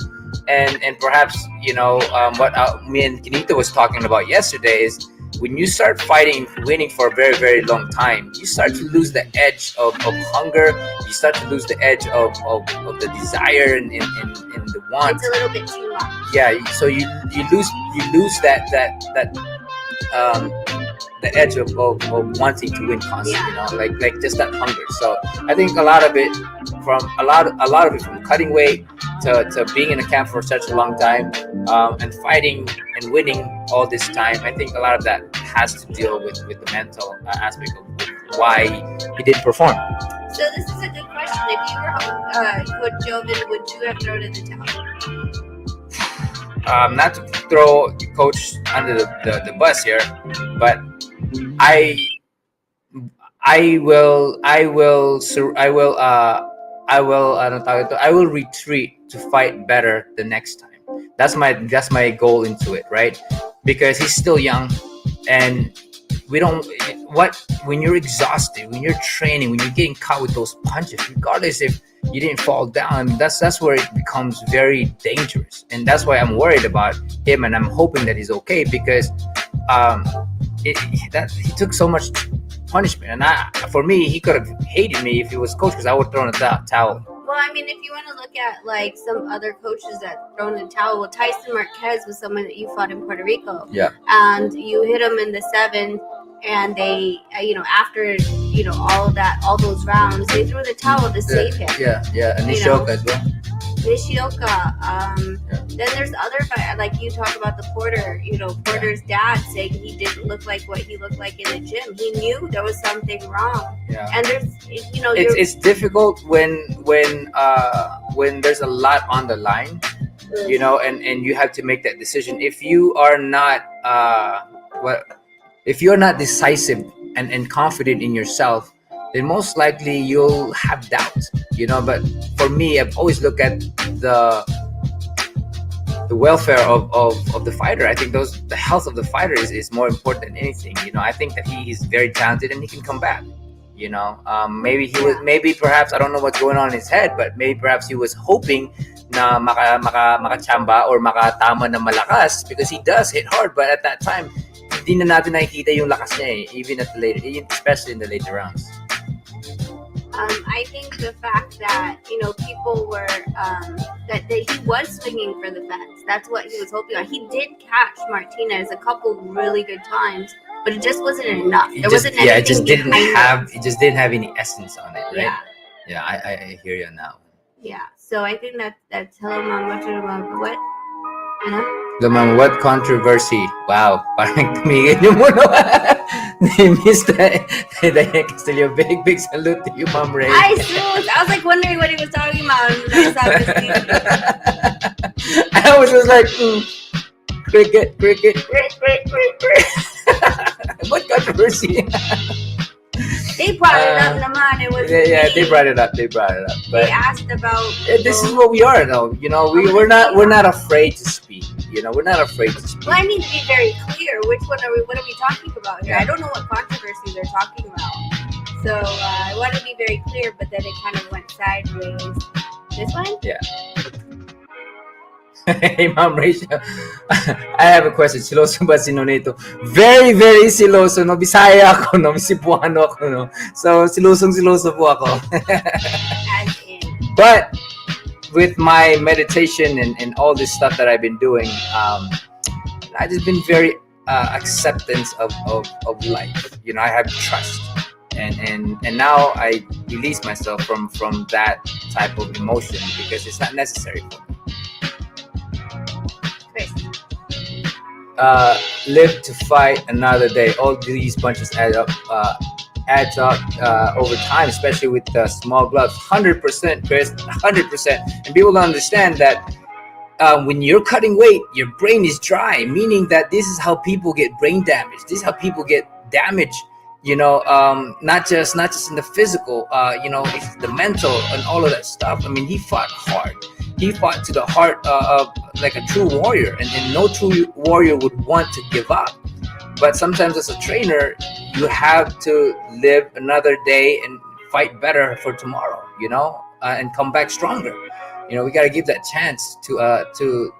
And perhaps, you know, what me and Kinita was talking about yesterday is, when you start fighting, winning for a very, very long time, you start to lose the edge of hunger. You start to lose the edge of the desire and the want. It's a little bit too long. Yeah, so you lose that the edge of wanting to win constantly, you know, like just that hunger. So I think a lot of it from cutting weight to being in a camp for such a long time, and fighting and winning all this time, I think a lot of that has to deal with the mental aspect of why he didn't perform. So this is a good question. If you were Coach Joven, would you have thrown in the towel? Not to throw Coach under the bus here, but I will retreat to fight better the next time. That's my goal into it, right? Because he's still young, and when you're exhausted, when you're training, when you're getting caught with those punches, regardless if you didn't fall down, that's where it becomes very dangerous. And that's why I'm worried about him, and I'm hoping that he's okay, because he took so much punishment. And for me, he could have hated me if he was coach, because I would have thrown a towel. Well, I mean, if you want to look at like some other coaches that thrown in the towel, well, Tyson Marquez was someone that you fought in Puerto Rico. Yeah. And you hit him in the 7th, and they, after all those rounds. They threw the towel to save him. Yeah. And You know. Nishioka as well. Nishioka. Then there's other like you talk about the Porter. Porter's dad saying he didn't look like what he looked like in the gym. He knew there was something wrong. Yeah. And there's it's difficult when there's a lot on the line, and you have to make that decision. If you are not if you're not decisive and confident in yourself, then most likely you'll have doubts. But for me, I've always looked at the welfare of the fighter. I think the health of the fighter is more important than anything. I think that he is very talented and he can come back. Maybe perhaps I don't know what's going on in his head, but maybe perhaps he was hoping na makachamba or makatama na malakas, because he does hit hard, but at that time hindi na natin nakikita yung lakas niya, even especially in the later rounds. I think the fact that people were that he was swinging for the fence. That's what he was hoping on. He did catch Martinez a couple really good times, but it just wasn't enough. There wasn't anything. It just didn't have any essence on it, right? Yeah, I hear you now. Yeah, so I think that's hello mom. What? Ma'am, what controversy? Wow, parang tumigil yung muno. Ni Miss Diane Castillo. Big salute to you, Ma'am Ray. I was like wondering what he was talking about. I was just like, cricket. What controversy? They brought it up, naman. It was they brought it up. But they asked about. This is what we are, though. We're not afraid to speak. We're not afraid to speak. Well, I need to be very clear. Which one are we? What are we talking about here? I don't know what controversy they're talking about. So I want to be very clear, but then it kind of went sideways. This one? Yeah. Hey, Ma'am Rachel. I have a question. Siloso ba si Nonito? Very, very siloso. No? Bisaya ako, no? Cebuano ako, no? So, siloso po ako. As in. But with my meditation and all this stuff that I've been doing, I've just been very acceptance of life. I have trust. And now I release myself from that type of emotion because it's not necessary for me. Live to fight another day. All these punches adds up over time, especially with the small gloves. 100%, Chris, 100%. And people don't understand that when you're cutting weight, your brain is dry, meaning that this is how people get brain damage. This is how people get damage. Not just in the physical. It's the mental and all of that stuff. I mean, he fought hard. He fought to the heart of like a true warrior, and no true warrior would want to give up. But sometimes as a trainer, you have to live another day and fight better for tomorrow, and come back stronger. We got to give that chance to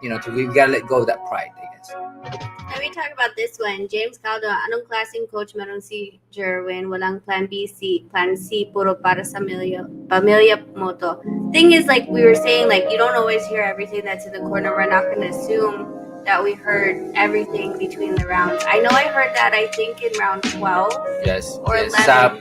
we got to let go of that pride, I guess. Let me talk about this one. James Caldo, anong klaseng coach meron si Gerwin? Walang plan B, plan C, puro para sa pamilya mo to. Thing is, like we were saying, like you don't always hear everything that's in the corner. We're not going to assume that we heard everything between the rounds. I know I heard that, I think, in round 12. Yes. Or 11. Sa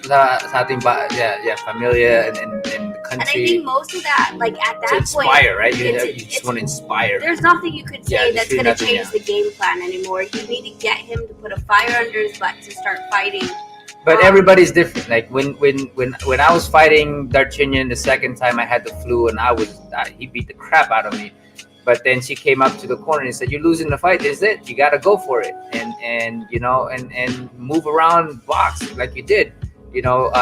ating familia and the country. And I think most of that, like at that to point, inspire, right? You just want to inspire. There's nothing you could say that's going to change the game plan anymore. You need to get him to put a fire under his butt to start fighting. But everybody's different. Like when I was fighting Darchinyan the second time, I had the flu and he beat the crap out of me. But then she came up to the corner and said, "You're losing the fight. Is it? You got to go for it and move around, box like you did.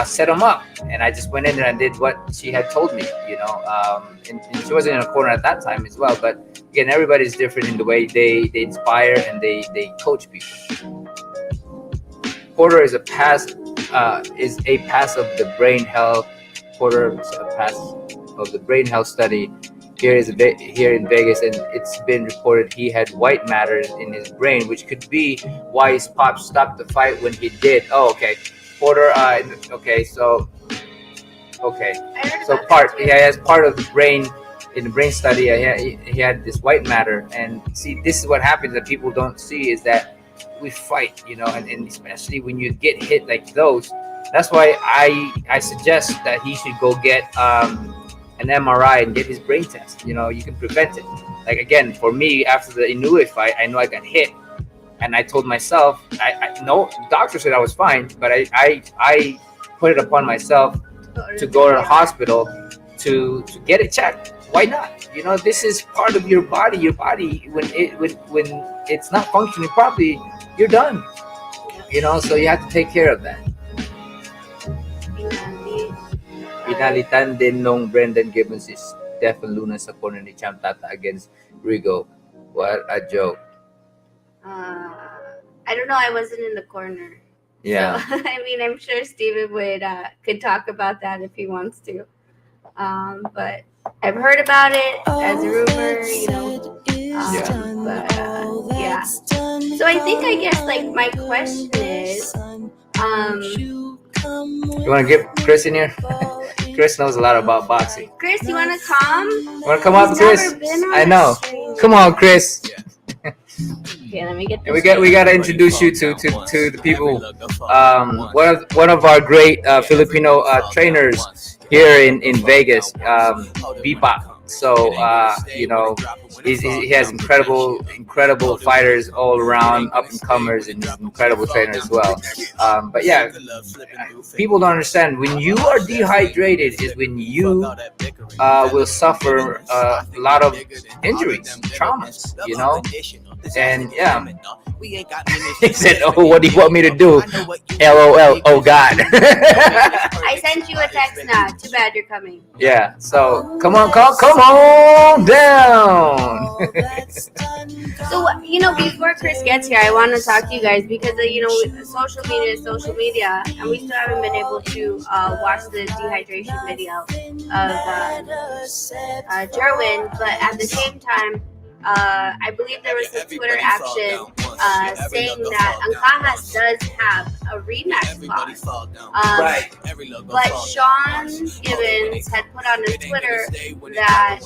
Set them up." And I just went in there and did what she had told me. And she wasn't in a corner at that time as well. But again, everybody's different in the way they inspire and they coach people. Porter is a pass of the brain health. Porter is a pass of the brain health study. Here in Vegas, and it's been reported he had white matter in his brain, which could be why his pops stopped the fight when he did. Oh, okay. Porter, okay, so he has part of the brain in the brain study. He had this white matter, and see, this is what happens that people don't see is that we fight, and especially when you get hit like those, That's why I suggest that he should go get an MRI and get his brain test. You know, you can prevent it. Like again, for me, after the Inoue fight, I know I got hit, and I told myself, I no doctor said I was fine, but I put it upon myself to go to the hospital to get it checked. Why not? You know, this is part of your body. Your body, when it's not functioning properly, you're done. You know, so you have to take care of that. Pinalitan din nung Brendan Gibbons is Stephen Luna sa corner ni Cham Tata against Rigo. What a joke. I don't know. I wasn't in the corner. Yeah. So, I mean, I'm sure Steven could talk about that if he wants to. But I've heard about it as a rumor, you know. Yeah. So I think like my question is, You want to get Chris in here? Chris knows a lot about boxing. Chris, you want to come? Want to come up, He's Chris? never been on I the know. stream. Come on, Chris. Okay, let me get this. And we gotta introduce you to the people. One of our great Filipino trainers here in Vegas, B.E.S.T. So you know, he has incredible fighters all around, up and comers, and he's an incredible trainer as well. But yeah, people don't understand, when you are dehydrated is when you will suffer a lot of injuries, traumas, you know. And yeah, he said, "Oh, what do you want me to do?" LOL. Oh God. I sent you a text now. Too bad you're coming. Yeah. So come on down. So, you know, before Chris gets here, I want to talk to you guys because, you know, social media is social media, and we still haven't been able to watch the dehydration video of Gerwin, but at the same time, I believe there was some Twitter action saying that Ancajas does have a rematch clause. Right. But Sean Gibbons had put on his Twitter that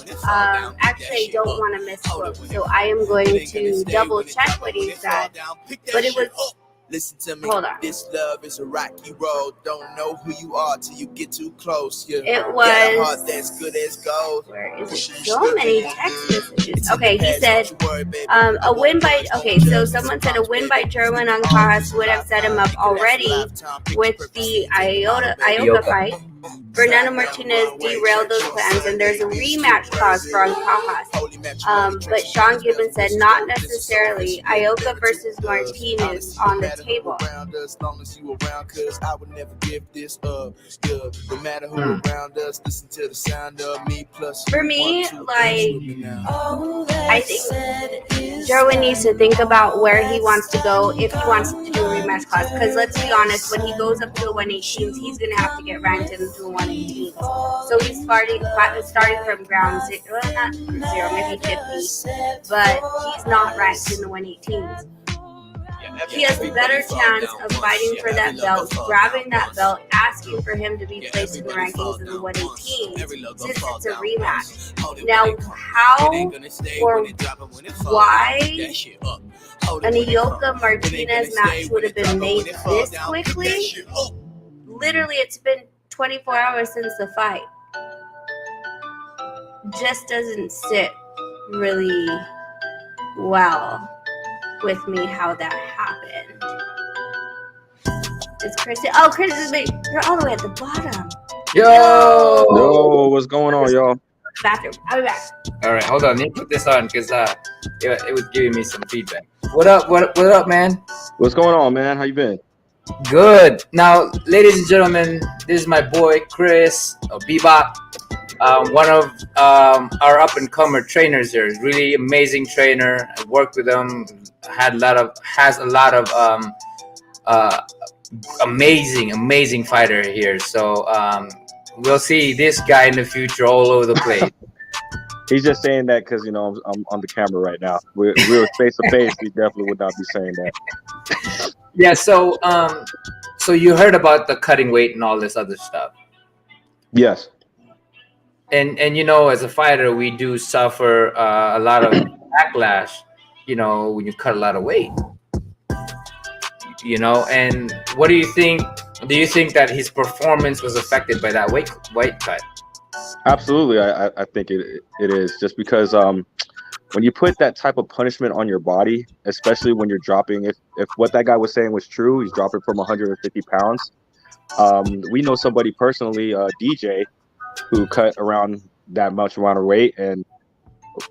actually I don't want to misquote, so I am going to double check what he said. But it was. Listen to me. Hold on. This love is a rocky road. Don't know who you are till you get too close. Yeah. It was. Got a heart that's good as gold. Where is it? So many text messages. Okay, he said a win by. Okay, so someone said a win by Gerwin on Ancajas would have set him up already with the Ioka fight. Fernando Martinez derailed those plans, and there's a rematch clause for Ancajas. But Sean Gibbons said not necessarily. Ioka versus Martinez on the table. As long as you around, cause I would never give this up. Yeah, no matter who around us, listen to the sound of me plus. For me, like, I think Gerwin needs to think about where he wants to go if he wants to do a rematch class. Because let's be honest, when he goes up to a 118, he's going to have to get ranked into a 118. So he's starting from ground zero, well, not zero, maybe 50, but he's not ranked in the 118s. He has a better chance of fighting for that belt, grabbing that belt, asking for him to be placed in the rankings of the 118s, since it's a rematch. Now, how or why an Ioka Martinez match would have been made this quickly? Literally, it's been 24 hours since the fight. Just doesn't sit really well with me how that happened. Is Chris? Oh, Chris is wait. You're all the way at the bottom. Yo, what's going on, y'all? Bathroom. I'll be back. All right, hold on. Let me put this on because it was giving me some feedback. What up? What up, man? What's going on, man? How you been? Good. Now, ladies and gentlemen, this is my boy Chris Bebop. One of our up-and-comer trainers here. Really amazing trainer. I worked with him. Has a lot of amazing fighter here. So we'll see this guy in the future all over the place. He's just saying that because I'm on the camera right now. We're face to face. He definitely would not be saying that. Yeah. So you heard about the cutting weight and all this other stuff. Yes. And as a fighter, we do suffer a lot of backlash, when you cut a lot of weight. And what do you think Do you think that his performance was affected by that weight cut? Absolutely, I think it is just because when you put that type of punishment on your body, especially when you're dropping, if what that guy was saying was true, he's dropping from 150 pounds. We know somebody personally, DJ, who cut around that much amount of weight, and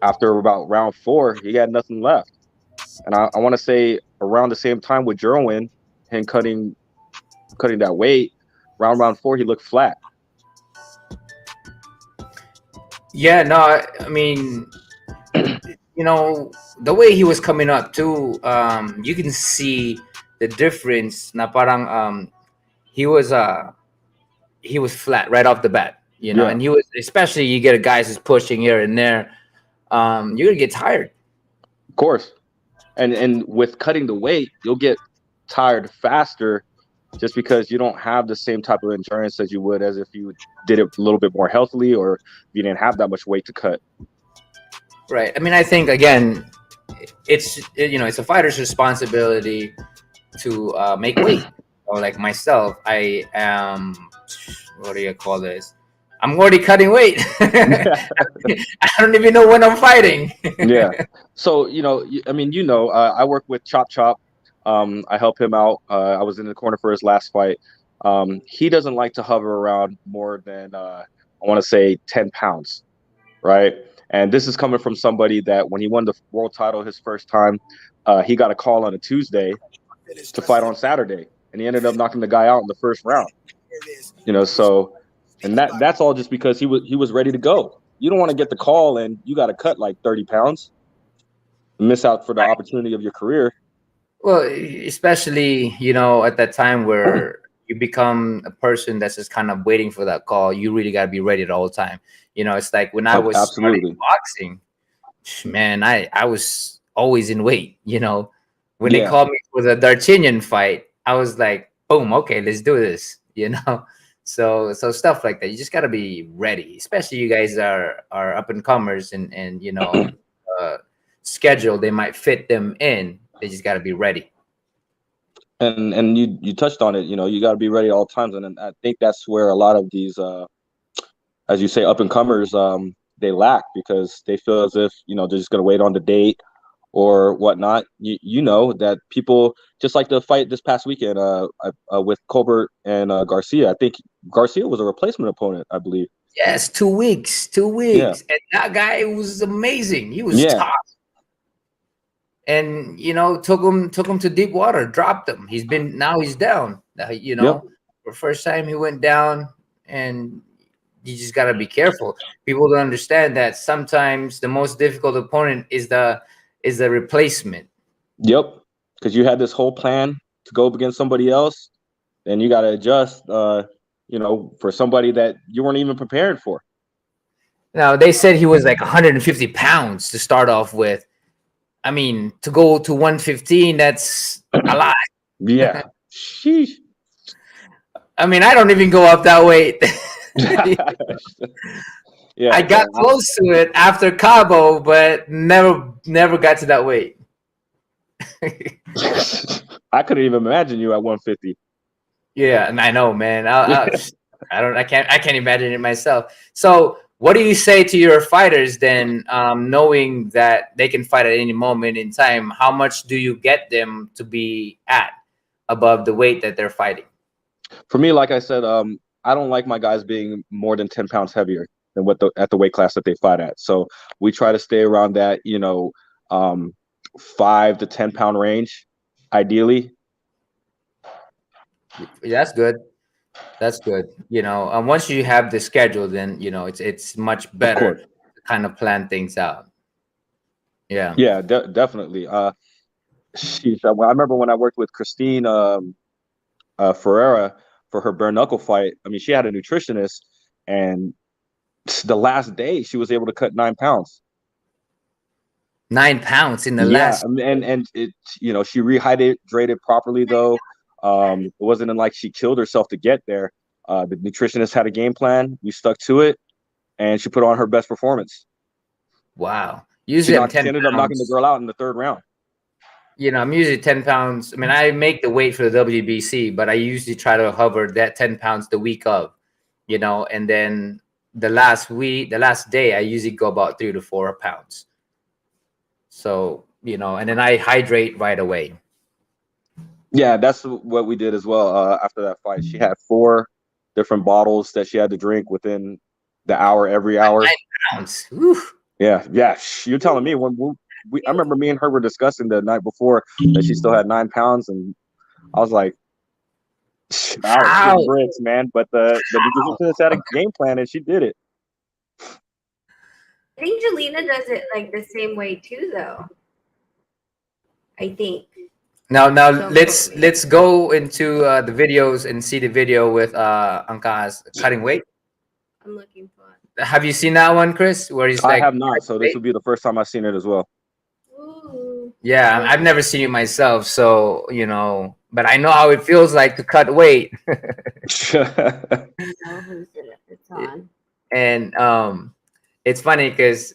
after about round 4, he had nothing left. And I want to say around the same time with Gerwin, him cutting that weight, round 4, he looked flat. Yeah, no, I mean, you know, the way he was coming up too, you can see the difference. Na parang he was flat right off the bat, you know, Yeah, and he was, especially you get a guy who's pushing here and there, you're gonna get tired. of course. And with cutting the weight, you'll get tired faster just because you don't have the same type of endurance as you would as if you did it a little bit more healthily or you didn't have that much weight to cut. Right. I mean, I think again, it's a fighter's responsibility to make weight. Or like myself, I am. What do you call this? I'm already cutting weight. I don't even know when I'm fighting. Yeah. So, I mean, I work with Chop Chop. I help him out. I was in the corner for his last fight. He doesn't like to hover around more than, I want to say 10 pounds, right? And this is coming from somebody that when he won the world title his first time, he got a call on a Tuesday to fight on Saturday, and he ended up knocking the guy out in the first round. So, and that's all just because he was ready to go. You don't want to get the call and you got to cut like 30 pounds, miss out for the opportunity of your career. Well, especially at that time where you become a person that's just kind of waiting for that call. You really got to be ready at all time. It's like when I was starting boxing, man, I was always in weight. When they called me for the D'Artagnan fight, I was like, boom, okay, let's do this. So stuff like that. You just got to be ready, especially you guys are up and comers and schedule they might fit them in. They just got to be ready. And you touched on it. You got to be ready at all times, and I think that's where a lot of these, as you say, up and comers, they lack because they feel as if they're just going to wait on the date or whatnot. You know that people, just like the fight this past weekend with Colbert and Garcia. I think Garcia was a replacement opponent, I believe. Yes, 2 weeks. 2 weeks. Yeah. And that guy was amazing. He was tough. And took him to deep water, dropped him. He's down. For first time he went down, and you just gotta be careful. People don't understand that sometimes the most difficult opponent is the replacement. Yep, because you had this whole plan to go up against somebody else, and you got to adjust. For somebody that you weren't even prepared for. Now they said he was like 150 pounds to start off with. I mean, to go to 115, that's a lot. Yeah. Sheesh. I mean, I don't even go up that weight. Yeah, I got close to it after Cabo, but never got to that weight. I couldn't even imagine you at 150. Yeah, and I know, man. I can't imagine it myself. So, what do you say to your fighters then, knowing that they can fight at any moment in time? How much do you get them to be at above the weight that they're fighting? For me, like I said, I don't like my guys being more than 10 pounds heavier than at the weight class that they fight at. So we try to stay around that, 5 to 10 pound range, ideally. That's good. That's good. Once you have the schedule, then it's much better to kind of plan things out. Yeah. Yeah, definitely. I remember when I worked with Christine Ferreira for her bare knuckle fight. I mean, she had a nutritionist, and the last day she was able to cut 9 pounds. 9 pounds in the last. And it, she rehydrated properly though. It wasn't like she killed herself to get there. The nutritionist had a game plan. We stuck to it, and she put on her best performance. Wow. Usually she ended up knocking the girl out in the 3rd round. I'm usually 10 pounds. I mean, I make the weight for the WBC, but I usually try to hover that 10 pounds the week of, and then the last day, I usually go about 3 to 4 pounds. So, and then I hydrate right away. Yeah, that's what we did as well. After that fight, she had 4 different bottles that she had to drink within the hour, every hour. 9 pounds. Whew. Yeah. You're telling me I remember me and her were discussing the night before that she still had 9 pounds, and I was like, I was How? shitting bricks, man. But the nutritionist had a game plan, and she did it. I think Jelena does it like the same way too, though. I think. Now let's go into the videos and see the video with Angka's cutting weight. I'm looking for it. Have you seen that one, Chris? Where he's I like, have not, so this will be the first time I've seen it as well. Ooh. yeah, I've never seen it myself, so but I know how it feels like to cut weight. Oh, who's it's on? And it's funny because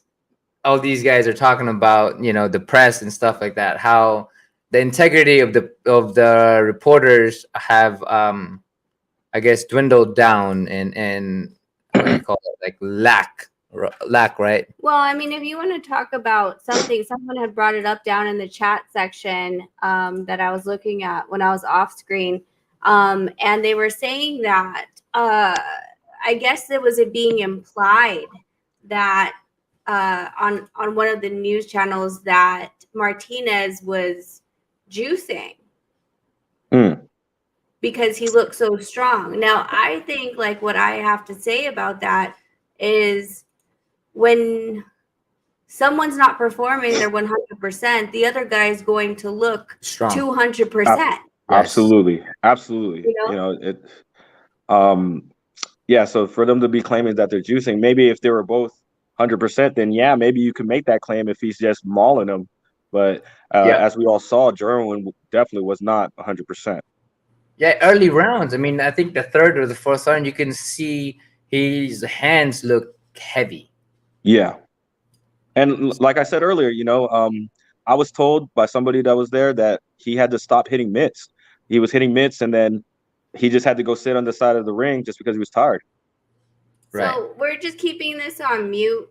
all these guys are talking about the press and stuff like that, how the integrity of the reporters have I guess dwindled down, and what do you call it, like lack, right? Well, I mean, if you want to talk about something, someone had brought it up down in the chat section that I was looking at when I was off screen, and they were saying that I guess it was being implied that on one of the news channels that Martinez was juicing because he looked so strong. Now, I think like what I have to say about that is when someone's not performing their 100%, the other guy is going to look Strong. 200%. Absolutely. It. Yeah. So for them to be claiming that they're juicing, maybe if they were both 100%, then yeah, maybe you can make that claim if he's just mauling them. But as we all saw, Gerwin definitely was not 100%. Yeah, early rounds. I mean, I think the third or the fourth round, you can see his hands look heavy. Yeah. And like I said earlier, I was told by somebody that was there that he had to stop hitting mitts. He was hitting mitts, and then he just had to go sit on the side of the ring just because he was tired. Right. So we're just keeping this on mute.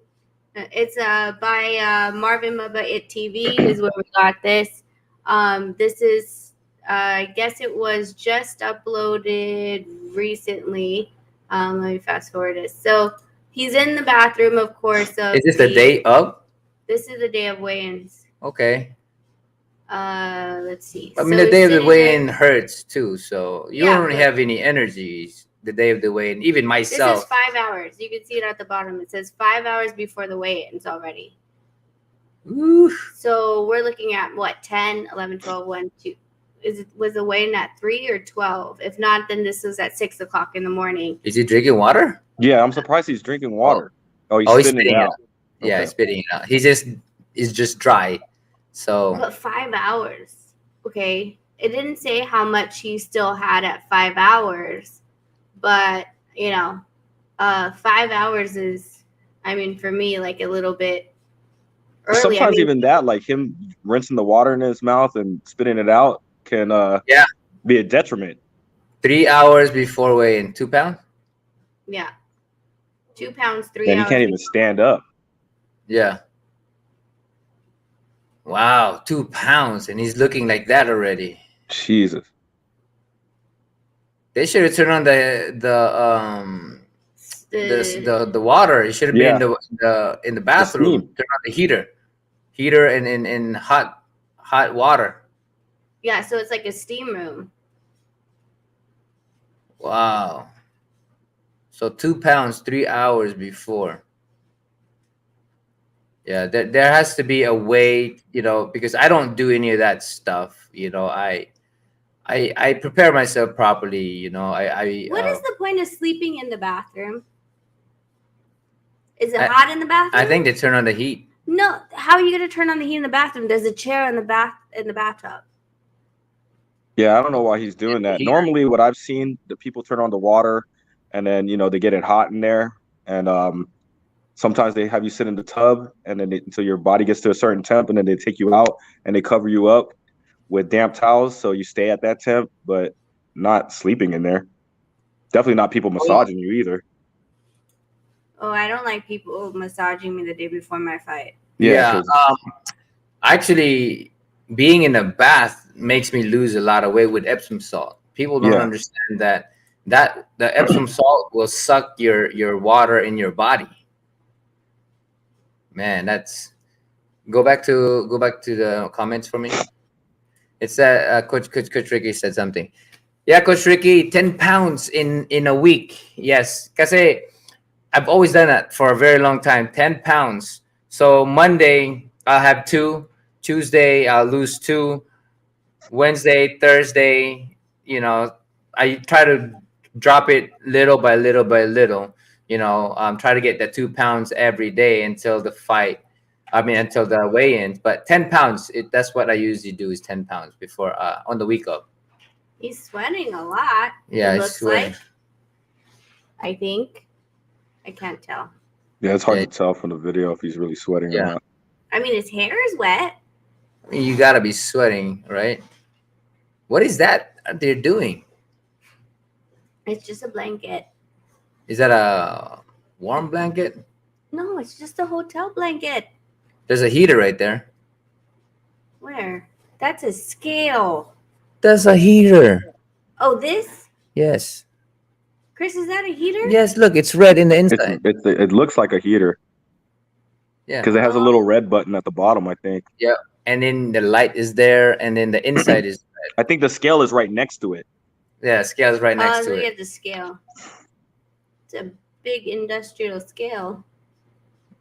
It's by Marvin Mubba It TV is where we got this. This is I guess it was just uploaded recently. Let me fast forward it. So he's in the bathroom, of course. Is this the day of? This is the day of weigh-ins. Okay. Let's see. I mean, the day of the weigh-in hurts too, so you don't really have any energies the day of the weigh-in. Even myself. This is 5 hours. You can see it at the bottom. It says 5 hours before the weigh-ins already. Oof. So we're looking at what, 10, 11, 12, 1, 2. Was the weigh-in at 3 or 12? If not, then this was at 6 o'clock in the morning. Is he drinking water? Yeah, I'm surprised he's drinking water. He's spitting it out. Yeah, he's spitting it out. He's just dry. So. But 5 hours. Okay. It didn't say how much he still had at 5 hours, but 5 hours is, I mean, for me, like a little bit early. Sometimes even that, like him rinsing the water in his mouth and spitting it out, can be a detriment. 3 hours before weigh-in, 2 pounds. Yeah, 2 pounds, 3 and hours. He can't even stand up. Yeah. Wow, 2 pounds, and he's looking like that already. Jesus. They should have turned on the water. It should have been in the bathroom. Turn on the heater, and hot water. Yeah, so it's like a steam room. Wow. So 2 pounds, 3 hours before. Yeah, there has to be a way, because I don't do any of that stuff. I prepare myself properly. What is the point of sleeping in the bathroom? Is it hot in the bathroom? I think they turn on the heat. No, how are you going to turn on the heat in the bathroom? There's a chair in the bathtub. Yeah, I don't know why he's doing that. Normally, what I've seen, the people turn on the water, and then they get it hot in there, and sometimes they have you sit in the tub, and then until your body gets to a certain temp, and then they take you out and they cover you up. with damp towels, so you stay at that temp, but not sleeping in there. Definitely not people massaging you either. Oh, I don't like people massaging me the day before my fight. Yeah. 'Cause- Actually, being in a bath makes me lose a lot of weight with Epsom salt. People don't Yeah. understand that the Epsom salt will suck your water in your body. Man, that's go back to the comments for me. It's that Coach Ricky said something. Yeah, Coach Ricky, 10 pounds in a week. Yes, kasi I've always done that for a very long time. 10 pounds. So Monday I'll have 2. Tuesday I'll lose 2. Wednesday, Thursday, I try to drop it little by little by little. Try to get that 2 pounds every day until the fight. I mean, until the weigh-ins. But 10 pounds, that's what I usually do is 10 pounds before on the week of. He's sweating a lot. Yeah, it I looks swear. like. I think. I can't tell. Yeah, it's hard Yeah. to tell from the video if he's really sweating or Yeah. not. I mean, his hair is wet. I mean, you gotta be sweating, right? What is that they're doing? It's just a blanket. Is that a warm blanket? No, it's just a hotel blanket. There's a heater right there. Where? That's a scale. That's a heater. Oh, this? Yes. Chris, is that a heater? Yes, look, it's red in the inside. It looks like a heater Yeah. because it has a little red button at the bottom, I think. Yeah. And then the light is there, and then the inside is red. I think the scale is right next to it. Yeah, scale is right next to Look it. at the scale. It's a big industrial scale.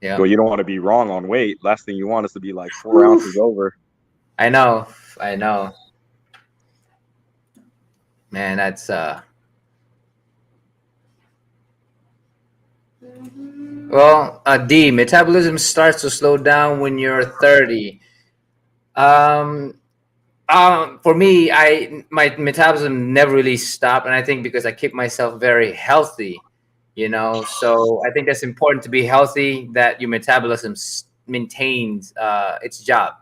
Yeah. Well, you don't want to be wrong on weight. Last thing you want is to be like 4 ounces over. I know. Man, that's well, D, metabolism starts to slow down when you're 30. For me, my metabolism never really stopped, and I think because I keep myself very healthy, so I think that's important to be healthy, that your metabolism maintains its job.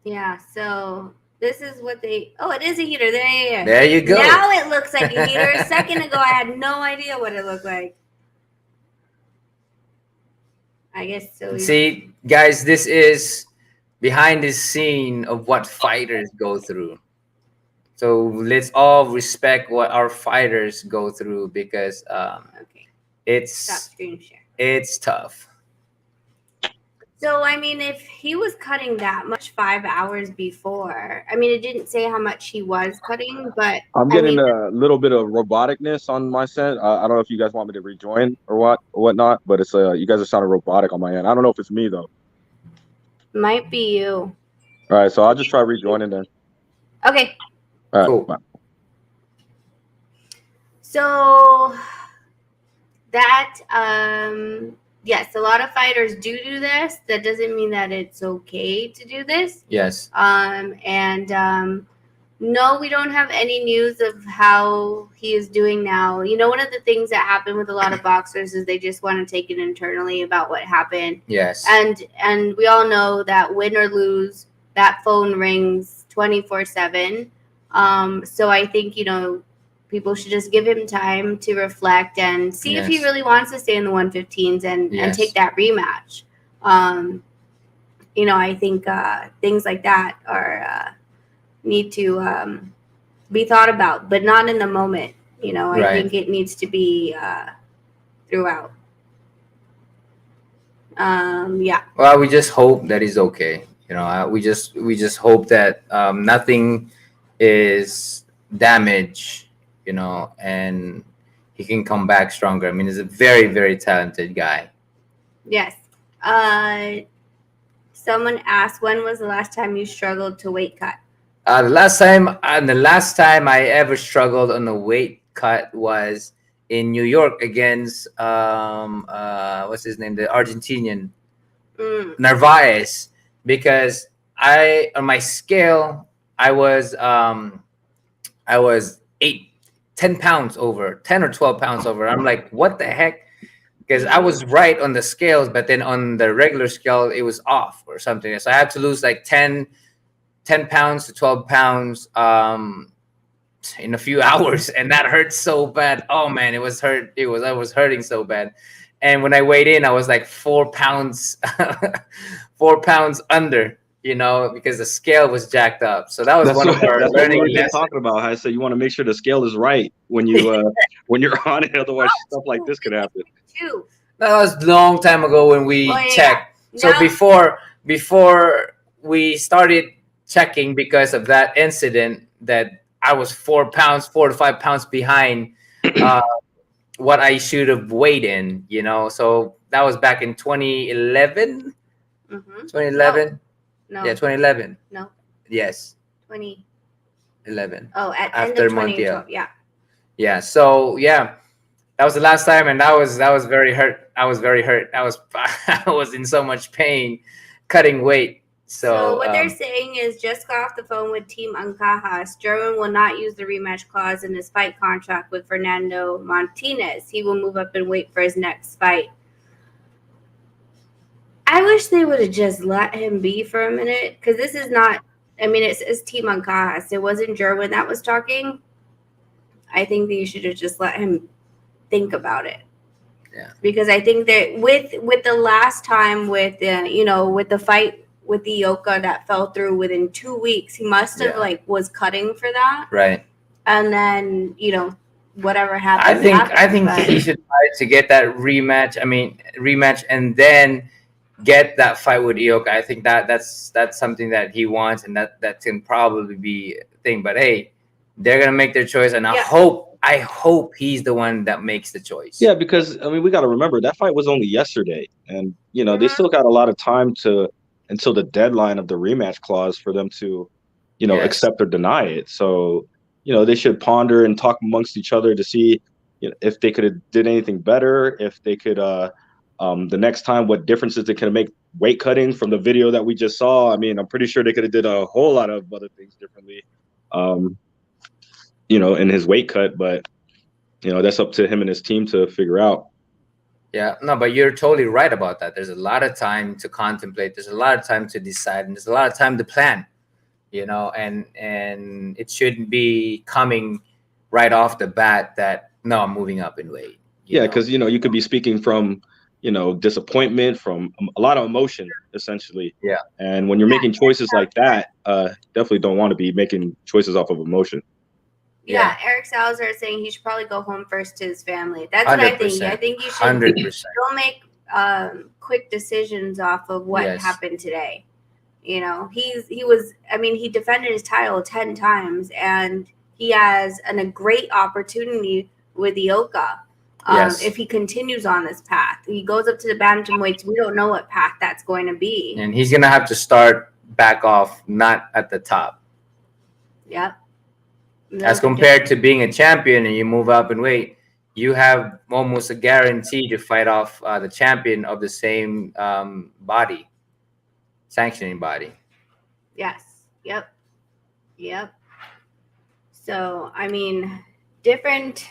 Yeah, so this is what they... Oh, it is a heater. There. There you go. Now it looks like a heater. A second ago, I had no idea what it looked like. I guess so. See, guys, this is behind the scene of what fighters go through. So let's all respect what our fighters go through, because Okay. Stop it's screen share. it's tough. So, I mean, if he was cutting that much 5 hours before, I mean, it didn't say how much he was cutting, but I'm getting I mean, a little bit of roboticness on my set. I don't know if you guys want me to rejoin or whatnot, but it's you guys are sounding robotic on my end. I don't know if it's me though. might be you. All right, so I'll just try rejoining then. Okay. All right, Cool. bye. So that yes, a lot of fighters do this. That doesn't mean that it's okay to do this. Yes. No, we don't have any news of how he is doing now. One of the things that happen with a lot of boxers is they just want to take it internally about what happened. Yes. And we all know that win or lose, that phone rings 24/7. So I think, people should just give him time to reflect and see if he Yes. really wants to stay in the 115s and Yes. take that rematch. I think things like that are need to be thought about, but not in the moment. I Right. think it needs to be throughout. Yeah. Well, we just hope that he's okay. We just hope that nothing is damaged, and he can come back stronger. I mean, he's a very, very talented guy. Yes. Someone asked, when was the last time you struggled to weight cut? The last time I ever struggled on a weight cut was in New York against what's his name, the Argentinian Narvaez, because on my scale I was 10 pounds over, 10 or 12 pounds over. I'm like, what the heck? because I was right on the scales, but then on the regular scale it was off or something. So I had to lose like 10 pounds to 12 pounds in a few hours, and that hurt so bad. Oh man, it was hurt. I was hurting so bad. And when I weighed in, I was like 4 pounds 4 pounds under, because the scale was jacked up. So that was one of our that's what learning we've been lessons. talking about. I said you want to make sure the scale is right when you when you're on it, otherwise stuff like this could happen. Too. That was a long time ago when we checked. So Now- before we started checking, because of that incident, that I was 4 to 5 pounds behind what I should have weighed in, So that was back in 2011. 2011. No. Yeah, 2011. No. Yes. 2011. 11. Oh, at After end of 2012. Montiel. Yeah. Yeah. So yeah, that was the last time, and that was very hurt. I was very hurt. I was in so much pain, cutting weight. So what they're saying is, just got off the phone with Team Ancajas. Gerwin will not use the rematch clause in his fight contract with Fernando Martinez. He will move up and wait for his next fight. I wish they would have just let him be for a minute, because this is not. I mean, it says Team Ancajas. It wasn't Gerwin that was talking. I think that you should have just let him think about it. Yeah. Because I think that with the last time with with the fight with the Ioka that fell through within 2 weeks, he must have was cutting for that. Right. And then, whatever happened. I think he should try to get that rematch, and then get that fight with Ioka. I think that's something that he wants, and that can probably be a thing. But hey, they're gonna make their choice, and I hope he's the one that makes the choice. Yeah, because we got to remember that fight was only yesterday, and they still got a lot of time until the deadline of the rematch clause for them to, accept or deny it. So, they should ponder and talk amongst each other to see if they could have did anything better, if they could the next time what differences they could make weight cutting from the video that we just saw. I'm pretty sure they could have did a whole lot of other things differently, in his weight cut, but that's up to him and his team to figure out. Yeah, no, but you're totally right about that. There's a lot of time to contemplate. There's a lot of time to decide, and there's a lot of time to plan, and it shouldn't be coming right off the bat that, no, I'm moving up in weight. Yeah, because, you could be speaking from, disappointment, from a lot of emotion, essentially. Yeah. And when you're making choices like that, definitely don't want to be making choices off of emotion. Yeah, Eric Salazar is saying he should probably go home first to his family. That's what I think. I think you should 100%. don't make quick decisions off of what happened today. He defended his title 10 times, and he has a great opportunity with Ioka. If he continues on this path, he goes up to the bantamweights. We don't know what path that's going to be, and he's gonna have to start back off, not at the top. Yep. As compared to being a champion and you move up in weight, you have almost a guarantee to fight off the champion of the same body, sanctioning body. Yes. Yep. So, different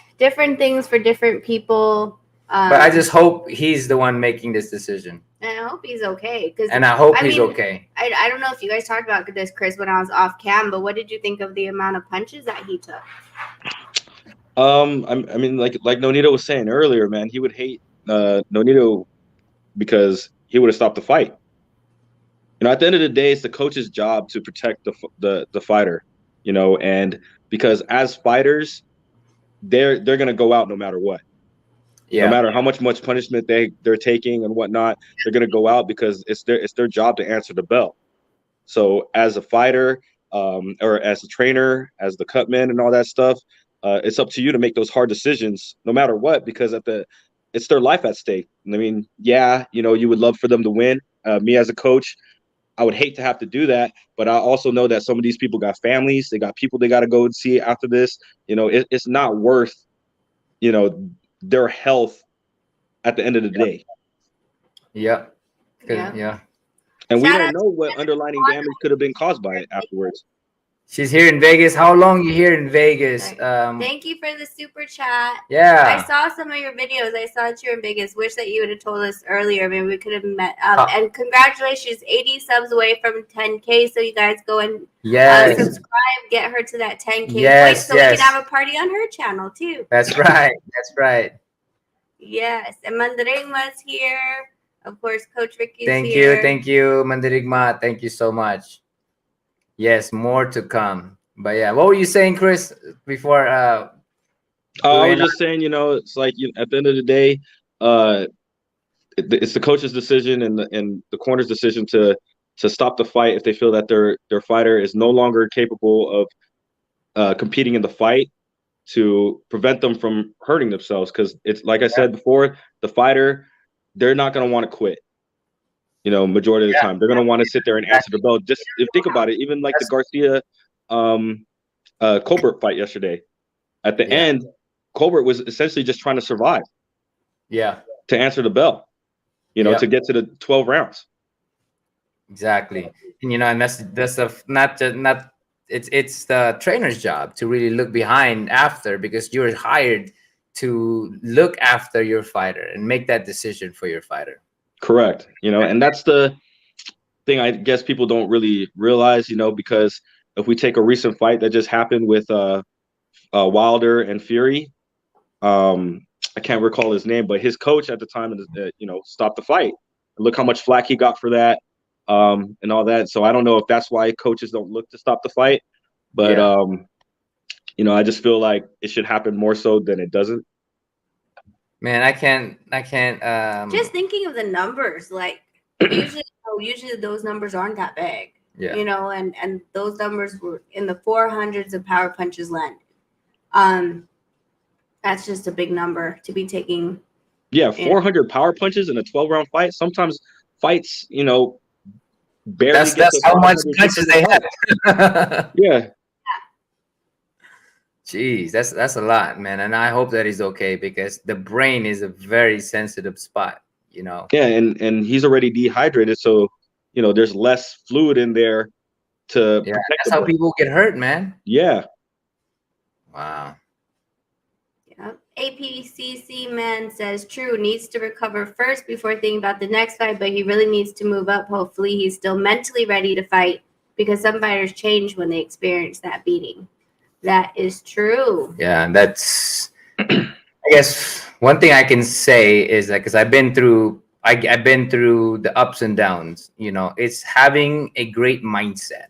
things for different people. But I just hope he's the one making this decision. And I hope he's okay. And I hope he's okay. I don't know if you guys talked about this, Chris, when I was off cam, but what did you think of the amount of punches that he took? Like Nonito was saying earlier, man, he would hate Nonito because he would have stopped the fight. At the end of the day, it's the coach's job to protect the fighter, and because as fighters, they're gonna go out no matter what. Yeah. No matter how much punishment they're taking and whatnot, they're gonna go out because it's their job to answer the bell. So as a fighter, or as a trainer, as the cutman and all that stuff, it's up to you to make those hard decisions no matter what, because it's their life at stake. You would love for them to win. Me as a coach, I would hate to have to do that, but I also know that some of these people got families, they got people they got to go and see after this. It's not worth, their health at the end of the day. Yeah. And we don't know what underlying damage could have been caused by it afterwards. She's here in Vegas. How long you here in Vegas? Thank you for the super chat. I Yeah. saw some of your videos. I saw that you're in Vegas. Wish that you would have told us earlier. Maybe we could have met. And congratulations, 80 subs away from 10K. So you guys go and Yes. subscribe, get her to that 10K point, Yes, so we yes. can have a party on her channel too. That's right. That's right. Yes, and Mandarigma's here. Of course, Coach Ricky's Thank here. you. Thank you, Mandirigma. Thank you so much. Yes, more to come. But yeah, what were you saying, Chris, before I we was just saying, it's like at the end of the day, it's the coach's decision and the corner's decision to stop the fight if they feel that their fighter is no longer capable of competing in the fight, to prevent them from hurting themselves. Because it's like I said before, the fighter, they're not going to want to quit. Majority of the time, they're going to want to sit there and answer the bell. Just think about it. Even like the Garcia Colbert fight yesterday. At the end, Colbert was essentially just trying to survive. Yeah. To answer the bell, to get to the 12 rounds. Exactly. And that's not it's the trainer's job to really look behind after, because you're hired to look after your fighter and make that decision for your fighter. Correct. And that's the thing I guess people don't really realize, because if we take a recent fight that just happened with Wilder and Fury, I can't recall his name, but his coach at the time, stopped the fight. Look how much flack he got for that, and all that. So I don't know if that's why coaches don't look to stop the fight, but I just feel like it should happen more so than it doesn't. Man, I can't. Just thinking of the numbers, like usually those numbers aren't that big. Yeah. And those numbers were in the 400s of power punches landed. That's just a big number to be taking. Yeah, 400 power punches in a 12-round fight. Sometimes fights, barely. That's how much punches they have. Yeah. Jeez, that's a lot, man. And I hope that he's okay, because the brain is a very sensitive spot, Yeah, and he's already dehydrated, so there's less fluid in there to protect. That's how people get hurt, man. Yeah. Wow. Yeah. APCC man says true, needs to recover first before thinking about the next fight, but he really needs to move up. Hopefully he's still mentally ready to fight, because some fighters change when they experience that beating. That is true. Yeah, and that's I guess one thing I can say is that, because I've been through the ups and downs, it's having a great mindset,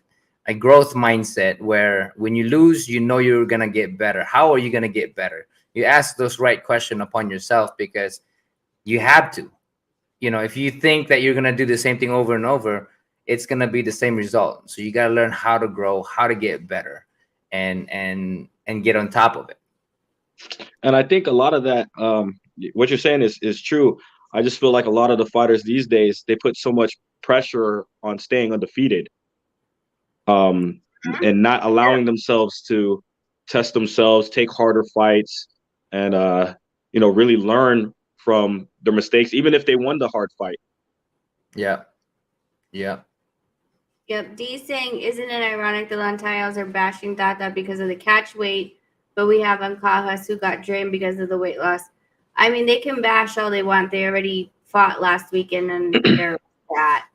a growth mindset, where when you lose, you're going to get better. How are you going to get better? You ask those right questions upon yourself, because you have to. If you think that you're going to do the same thing over and over, it's going to be the same result. So you got to learn how to grow, how to get better, and get on top of it. And I think a lot of that, what you're saying is true. I just feel like a lot of the fighters these days, they put so much pressure on staying undefeated, and not allowing themselves to test themselves, take harder fights, and really learn from their mistakes, even if they won the hard fight. Yeah. Yep. D saying, isn't it ironic the Lantayos are bashing Tata because of the catch weight, but we have Ancajas who got drained because of the weight loss? I mean, they can bash all they want. They already fought last weekend and they're that.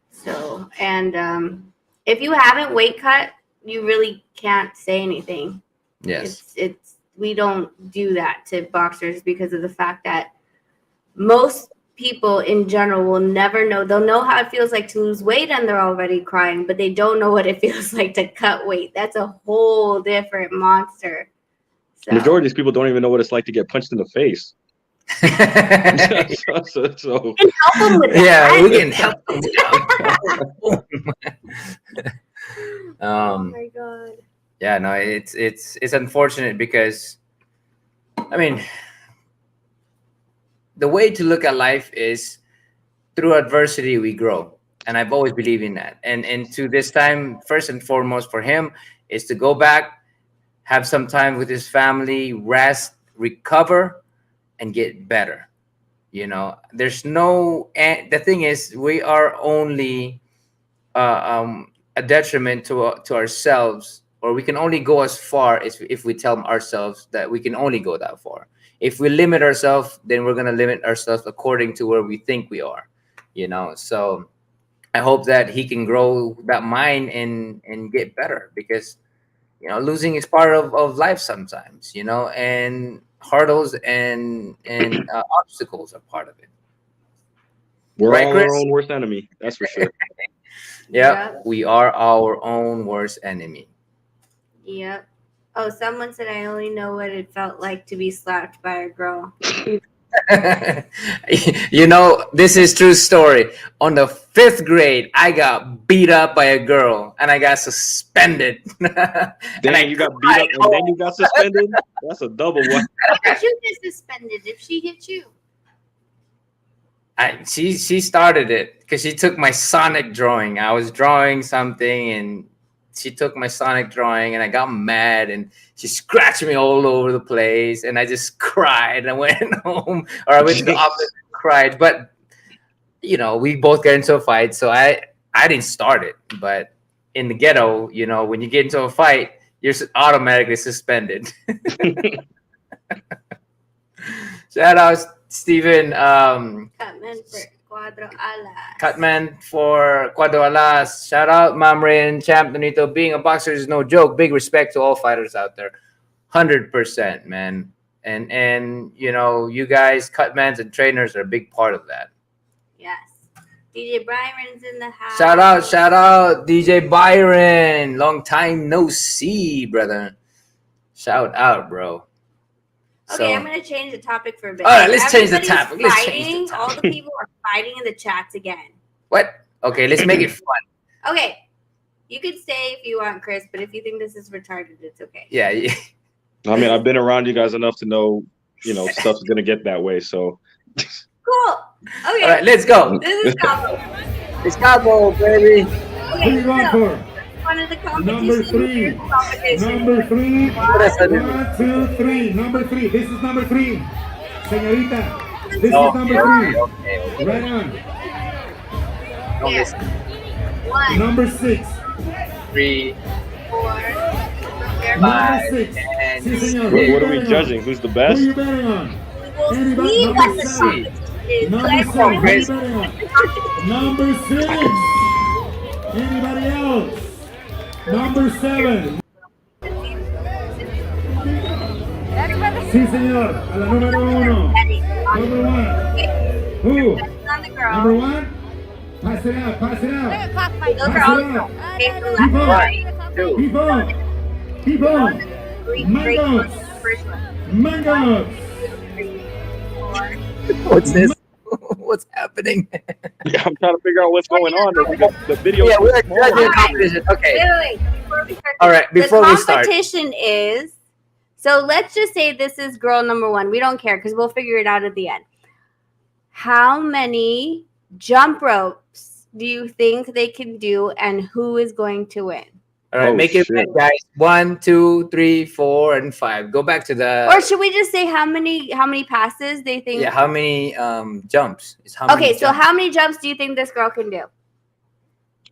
So, and if you haven't weight cut, you really can't say anything. Yes. We don't do that to boxers, because of the fact that most people in general will never know. They'll know how it feels like to lose weight and they're already crying, but they don't know what it feels like to cut weight. That's a whole different monster. So. Majority of these people don't even know what it's like to get punched in the face. We can help them with that. Yeah, we can help them. Oh my god. Yeah, no, it's unfortunate, because I mean, the way to look at life is through adversity we grow, and I've always believed in that. And to this time, first and foremost for him, is to go back, have some time with his family, rest, recover, and get better. There's no. And the thing is, we are only a detriment to ourselves or we can only go as far as if we tell ourselves that we can only go that far. If we limit ourselves, then we're gonna limit ourselves according to where we think we are, you know. So I hope that he can grow that mind and get better, because you know losing is part of life sometimes, you know, and hurdles and obstacles are part of it. We're Right, all our Chris? own worst enemy. That's for sure. Yeah, Yep. we are our own worst enemy. Yep. Oh, someone said I only know what it felt like to be slapped by a girl. You know, this is true story. On the 5th grade, I got beat up by a girl and I got suspended. And I Dang, you got beat up and then you got suspended. That's a double one. How did you get suspended if she hit you? She started it because she took my Sonic drawing. I was drawing something and she took my Sonic drawing and I got mad and she scratched me all over the place and I just cried and I went home, or I went to the office and cried. But you know, we both got into a fight, so I didn't start it. But in the ghetto, you know, when you get into a fight, you're automatically suspended. Shout out Steven. Cutman for Cuadro Alas. Cutman for Cuadro Alas. Shout out Mamrin, Champ Donito. Being a boxer is no joke. Big respect to all fighters out there. 100%, man. And you know, you guys, Cutmans and trainers are a big part of that. Yes. DJ Byron's in the house. Shout out DJ Byron. Long time no see, brother. Shout out, bro. Okay, I'm gonna change the topic for a bit. All right, let's change the Everybody's topic. Let's fighting. change the All topic. the people are fighting in the chats again. What? Okay, let's make it fun. Okay, you could stay if you want, Chris, but if you think this is retarded, it's okay. Yeah. I mean, I've been around you guys enough to know, you know, stuff's gonna get that way. So Cool. Okay. All right, let's go. This is Cabo. It's Cabo, baby. Okay, Who you going so, for? one of the Number competitions. 3. Here's the competition. Number 3. That's a- 1, 2, 3. Number 3. This is number 3. Señorita, this Oh, is number okay, 3. okay. Right on. Don't Yeah. listen. 1, Number 6. 3, 4. Prepare Number Five, 6. and Si, señor. what, Who you what are we betting on? judging? Who's the Who best? you betting on? We'll Anybody? see Number what the 7. competition is. Number Let's 7. go. Who you Chris. betting on? Number 6. Anybody else? Number 7. Sí, señor. A la número 1. Number 1. Who? On the Number girl. 1. Pass it out. Pass it out. Those are Pass all it out. okay, from Keep left to on. right. two. Keep on. Keep on. Great Mangoes. first one. Mangoes. 3, 4. What's this? What's happening? Yeah, I'm trying to figure out what's going on. The video. Yeah, we're is small. judging Alright. competition. Okay. Wait. Before we start, All right, before the we start. competition is, so let's just say this is girl number 1. We don't care because we'll figure it out at the end. How many jump ropes do you think they can do, and who is going to win? All right, Oh, make it shit. red, guys. 1, 2, 3, 4, and 5. Go back to the. Or should we just say how many passes they think? Yeah, how many jumps? It's how many Okay, so jumps. how many jumps do you think this girl can do?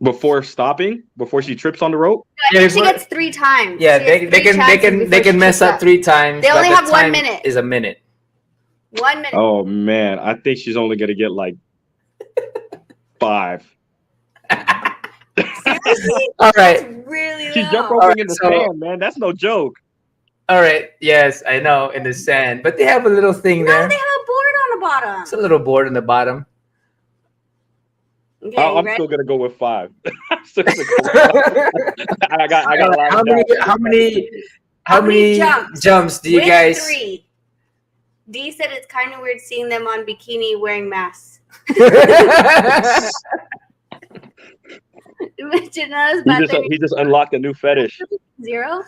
Before stopping, before she trips on the rope. I think she before- gets 3 times. Yeah, She they, has they 3 can they chances can they before can she mess trips up 3 times. They but only the have 1 time minute. Is a minute. 1 minute. Oh man, I think she's only gonna get like 5. Seriously? All That's right, really She's low. jump roping Alright, in the so- sand, man. That's no joke. all right. Yes, I know, in the sand, but they have a little thing No, there. they have a board on the bottom. It's a little board in the bottom. Okay, you I'm ready? still gonna go with 5. I'm still gonna go with 5. I got a lot How of many? doubt. How many jumps? jumps do you With guys? 3. D said it's kind of weird seeing them on bikini wearing masks. Janela's He just unlocked a new fetish. 0.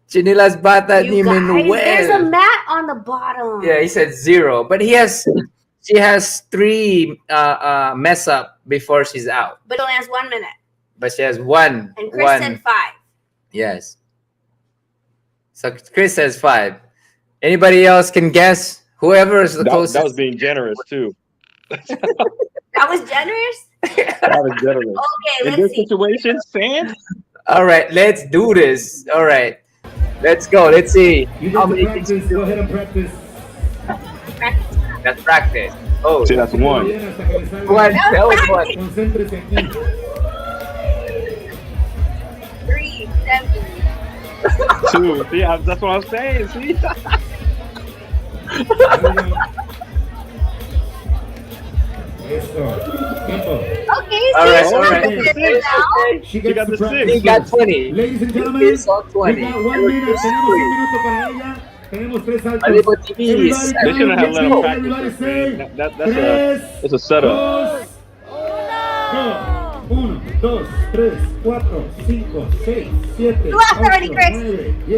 Chinilas bata ni You guys, there's a Manuel. mat on the bottom. Yeah, he said 0, but she has 3 mess up before she's out, But only has 1 minute. but she has one. And Chris one. said 5. Yes. So Chris says 5. Anybody else can guess? Whoever is the closest. That was being generous too. That was generous? That was generous. Okay, In let's this see. situation, sand. All right, let's do this. All right, let's go. Let's see You how get to many things practice. you Go do. ahead and practice. Let's practice. Oh, See, that's one. Bien hasta que le salga. one. That was one. Concéntrese aquí. 3, 7. 2. See, that's what I'm saying. See. There we go. Eso. Tiempo. Okay, All right, so all right. we're good now. She got gets the to practice. six. He got first. 20. Ladies and gentlemen, He's on we 20. got 1 minute. Tenemos 1 minuto para ella. Tenemos 3 saltos. Malibu TV. Everybody, They shouldn't have let him count. practice Everybody this, say, man. That's a setup. 3, 2, 1, 2, 3, 4, 5, 6, 7, You lost already, 8, Chris. 9, 10,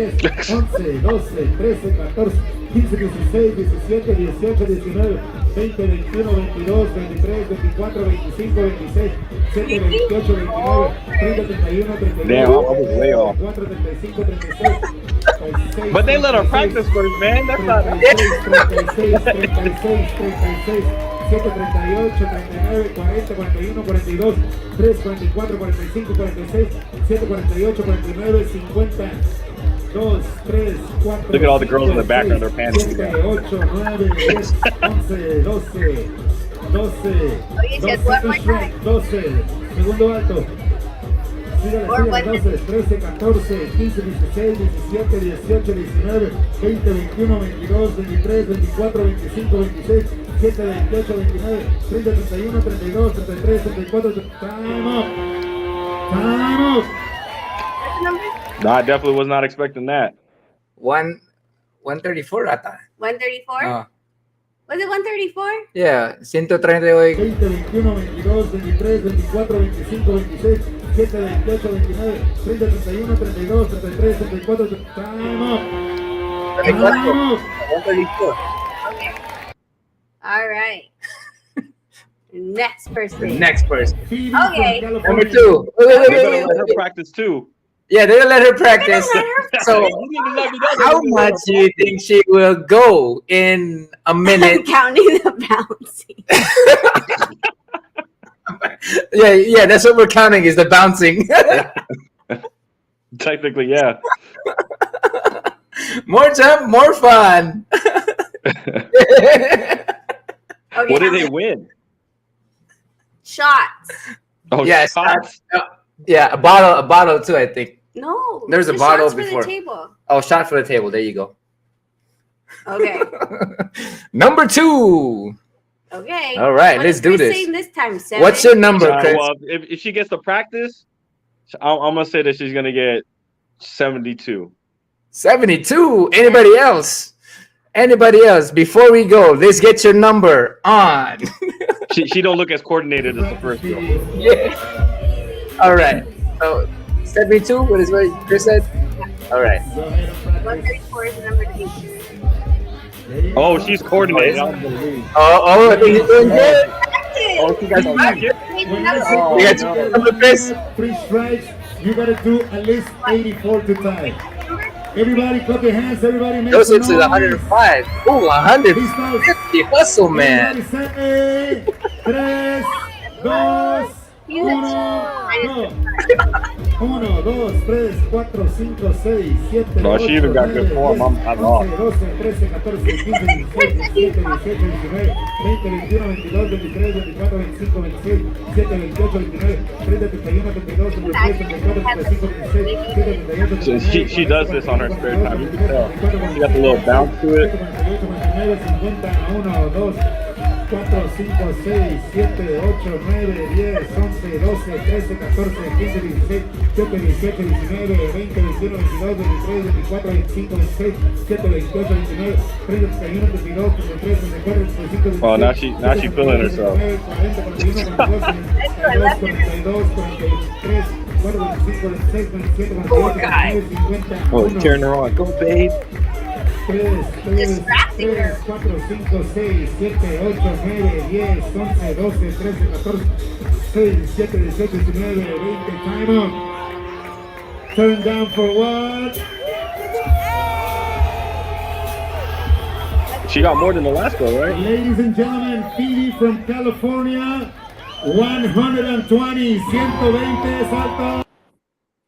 11, 12, 13, 14, 15, 16, 17, 18, 19, 20, 21, 22, 23, 24, 25, 26, 7, 28, 29, 30, 31, 32, Damn, I was way off. 34, 35, 36, 36. But they let her practice first, man. That's not. 36, 36, 36, 36, 7, 38, 39, 40, 41, 42, 3, 44, 45, 46, 7, 48, 49, 50, 2, 3, 4. Look at all the girls in the background, they're panicking. 7, 8, 9, 10, 11, 12, 12. you said one more time. 12, segundo alto. Sígale, Or sígale, one 12, 13, 14, 15, 16, 17, 18, 19, 20, 21, 22, 23, 24, 25, 26, 7, 28, 29, 30, 31, 32, 33, 34, time up! Time up! What's the number? No, I definitely was not expecting that. 134 ata. 134? Oh, Was it 134? yeah, 138. 20, 21, 22, 23, 24, 25, 26, 7, 28, 29, 30, 31, 32, 33, 34, time up! Time up! 134. Okay. All right. Next The person. next person. Phoebe Okay. from Number California. 2. Wait, wait, They wait, better wait, let her wait. practice too. Yeah, they'll let her practice. So, You need to let me know. how much do you think she will go in a I'm minute? counting the bouncing. Yeah, that's what we're counting is the bouncing. Technically, yeah. More jump, more fun. Okay, What did they win? shots. Oh, Yeah, shots. Yeah, a bottle too, I think. No. There's a the bottle shots before. For the table. Oh, shot for the table. There you go. Okay. Number 2. Okay. All right, What let's is do Chris this. saying this time? 7? What's your number, Chris? Well, if she gets to practice, I'm gonna say that she's gonna get 72. 72. Anybody else? Anybody else? Before we go, let's get your number on. She don't look as coordinated as the first girl. Yeah. All right. So 72. What is what Chris said? All right. 134 is the number 2. Oh, she's coordinated. Oh, I think he's doing good. Oh, she got some When you You got your number, Chris. 3 strikes, you gotta do at least 84 to tie. Everybody clap your hands, everybody make Goes some into the noise. 105. Ooh, 150. Hustle, man. Everybody say, 3, 2, 1, go. 1, 2, 3, 4, 5, 6, 7, No, she even got good form. I'm off. 11, 12, 13, 14, 15, 16, 17, 18, 19, 20, 21, 22, 23, 24, 25, 26, 27, 28, 29, 30, 31, 32, 33, 34, 35, 36, 37, 38, She does this on her spare time. You can tell. She got the little bounce to it. 1, 2, 4, 5, 6, 7, 8, 9, 10, 11, 12, 13, 14, 15, 16, 17, 18, 19, 20, 21, 22, 23, 24, 25, 26, 27, 28, 29, 30, 31, 32, 33, 34, 35, 36. Oh, now she feeling herself. 40, 41, 42, 43, 45, 46, 47, 48, 49, 50, Oh, tearing her on. Go, babe. 3, 4, 5, 6, 7, 8, 9, 10, 11, 12, 13, 14, 16, 17, 18, 19, 20. Time up. Turn down for what? She got more than the last girl, right? Ladies and gentlemen, Phoebe from California, 120, 120 salto.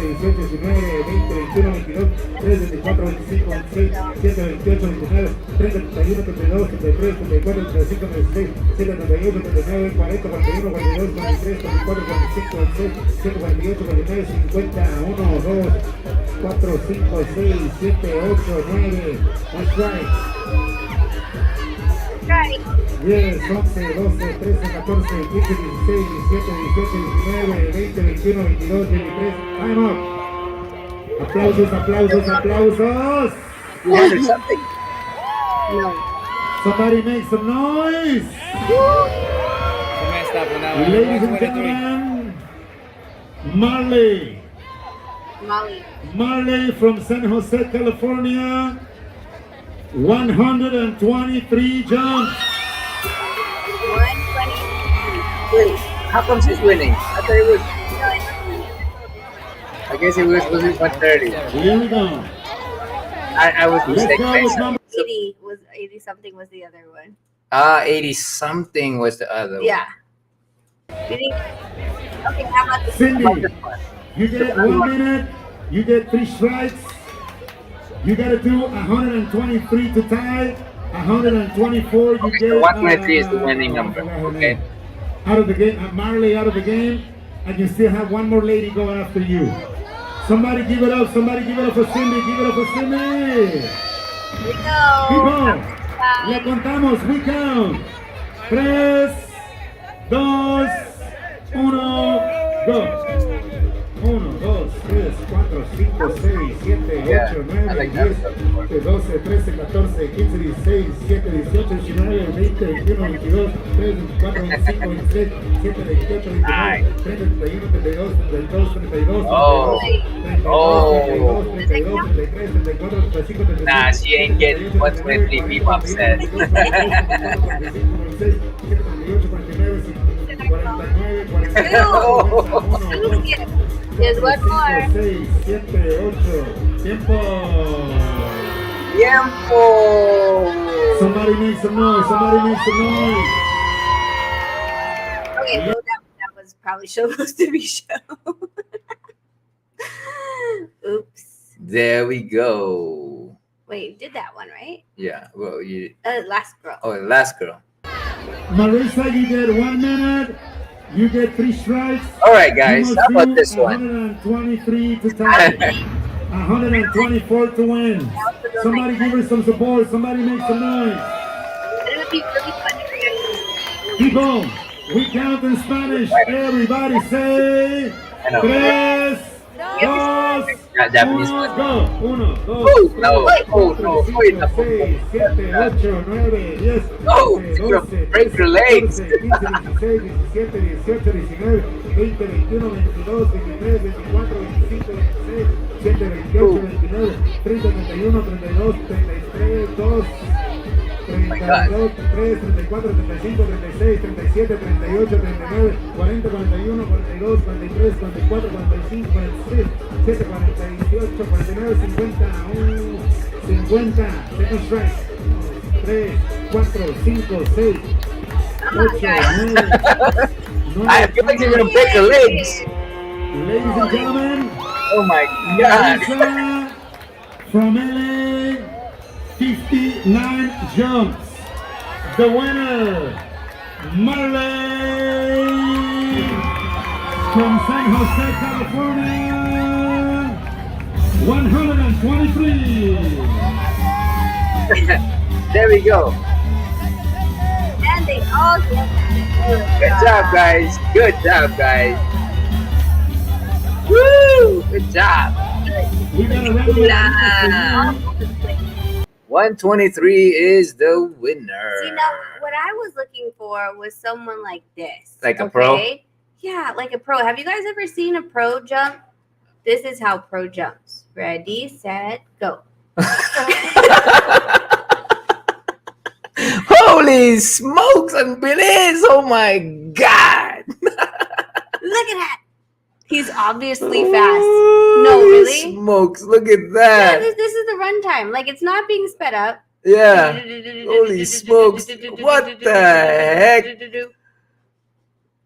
18, 19, 20, 21, 22, 23, 24, 25, 26, 27, 28, 29, 30, 31, 32, 33, 34, 35, 36, 37, 38, 39, 40, 41, 42, 43, 44, 45, 46, 47, 48, 49, 50, 1, 2, 4, 5, 6, 7, 8, 9. That's right. Right. 10, 11, 12, 13, 14, 15, 16, 17, 18, 19, 20, 21, 22, 23. Time up. Aplausos, aplausos, aplausos. 200 something. No. Somebody make some noise. She messed up on that one. Ladies and 123. gentlemen, Marley. Molly. Marley from San Jose, California. 123 jumps. 123. Wait, how come she's winning? I thought it was. I guess it was 130. Here we go. I was Let's mistaken. go with number 80 something was the other one. 80 something was the other one. Yeah. You think- Okay, how about the Cindy. You get 1 minute. You get 3 strikes. You got to do 123 to tie. 124. You Okay, get. so 123 is the winning number. I forgot her Okay. name. Out of the game, Marley out of the game, and you still have one more lady go after you. Somebody give it up. Somebody give it up for Cindy. Give it up for Cindy. Here we go. People, le contamos. We count. 3, 2, 1, go. 1, 2, 3, 4, 5, 6, 7, 8, 9, 10, 12, 13, 14, 15, 16, 17, 18, 19, 20, 21, 22, 24, 25, 26, 27, 28, 29, 30, 31, 32, 33, 32, Oh. 32, 33, 34, 35, 36. Nah, she ain't getting 123 bebop set. 2. There's one more. 6, 7, 8. Tiempo. Tiempo. Somebody make some noise. Somebody make some noise. Okay, well, that was probably supposed to be show. Oops. There we go. Wait, you did that one, right? Yeah. Well, you. Last girl. Oh, the last girl. Marisa, you get 1 minute. You get 3 strikes. All right, You guys. must How about do this one? 123 to tie. 124 to win. Somebody give her some support. Somebody make some noise. It would be really funny for you. People, we count in Spanish. Everybody say. I know. 3, 2, Not Japanese 1, one. go. 1, 2, Oh, no. Oh, no. 4, Wait, no. 5, 6, 7, 8, 9, 10, Oh, 11, you're gonna 12, break your legs. 14, 15, 16, 17, 18, 19, 20, 21, 22, 23, 24, 25, 26, 27, 28, 29, 30, 31, 32, 33, 2, 32, 33, 34, 35, 36, 37, 38, 39, 40, 41, 42, 43, 44, 45, 46, 7, 48, 49, 50, 50, second strike. 3, 4, 5, 6, 8, 9. I feel like you're gonna break her legs. Ladies and gentlemen, Oh my god. Marisa from LA, 59 jumps. The winner, Marley from San Jose, California, 123. There we go. And they all get that. Good job, guys. Good job, guys. Woo! Good job. We got a regular 123 is the winner. See, now what I was looking for was someone like this. Like a pro? Yeah, like a pro. Have you guys ever seen a pro jump? This is how pro jumps. Ready, set, go. Holy smokes and bilis! Oh my god! Look at that. He's obviously fast. No, really? Smokes, look at Yeah, that. this is the runtime. Like, it's not being sped up. Yeah. Holy smokes. What the heck?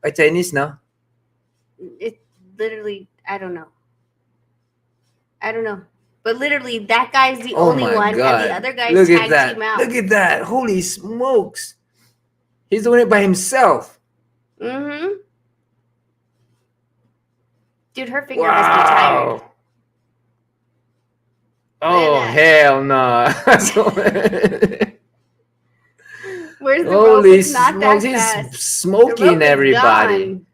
A Chinese, no? It literally, I don't know. I don't know. But literally, that guy's the Oh only my one, God. and the other guys Look at tag that. team out. Look at that. Holy smokes. He's doing it by himself. Mm-hmm. Dude, her finger must be tired. Wow. Oh, that. hell no. Where's the rope? Holy It's not that smokes. He's fast. The rope smoking is everybody. gone.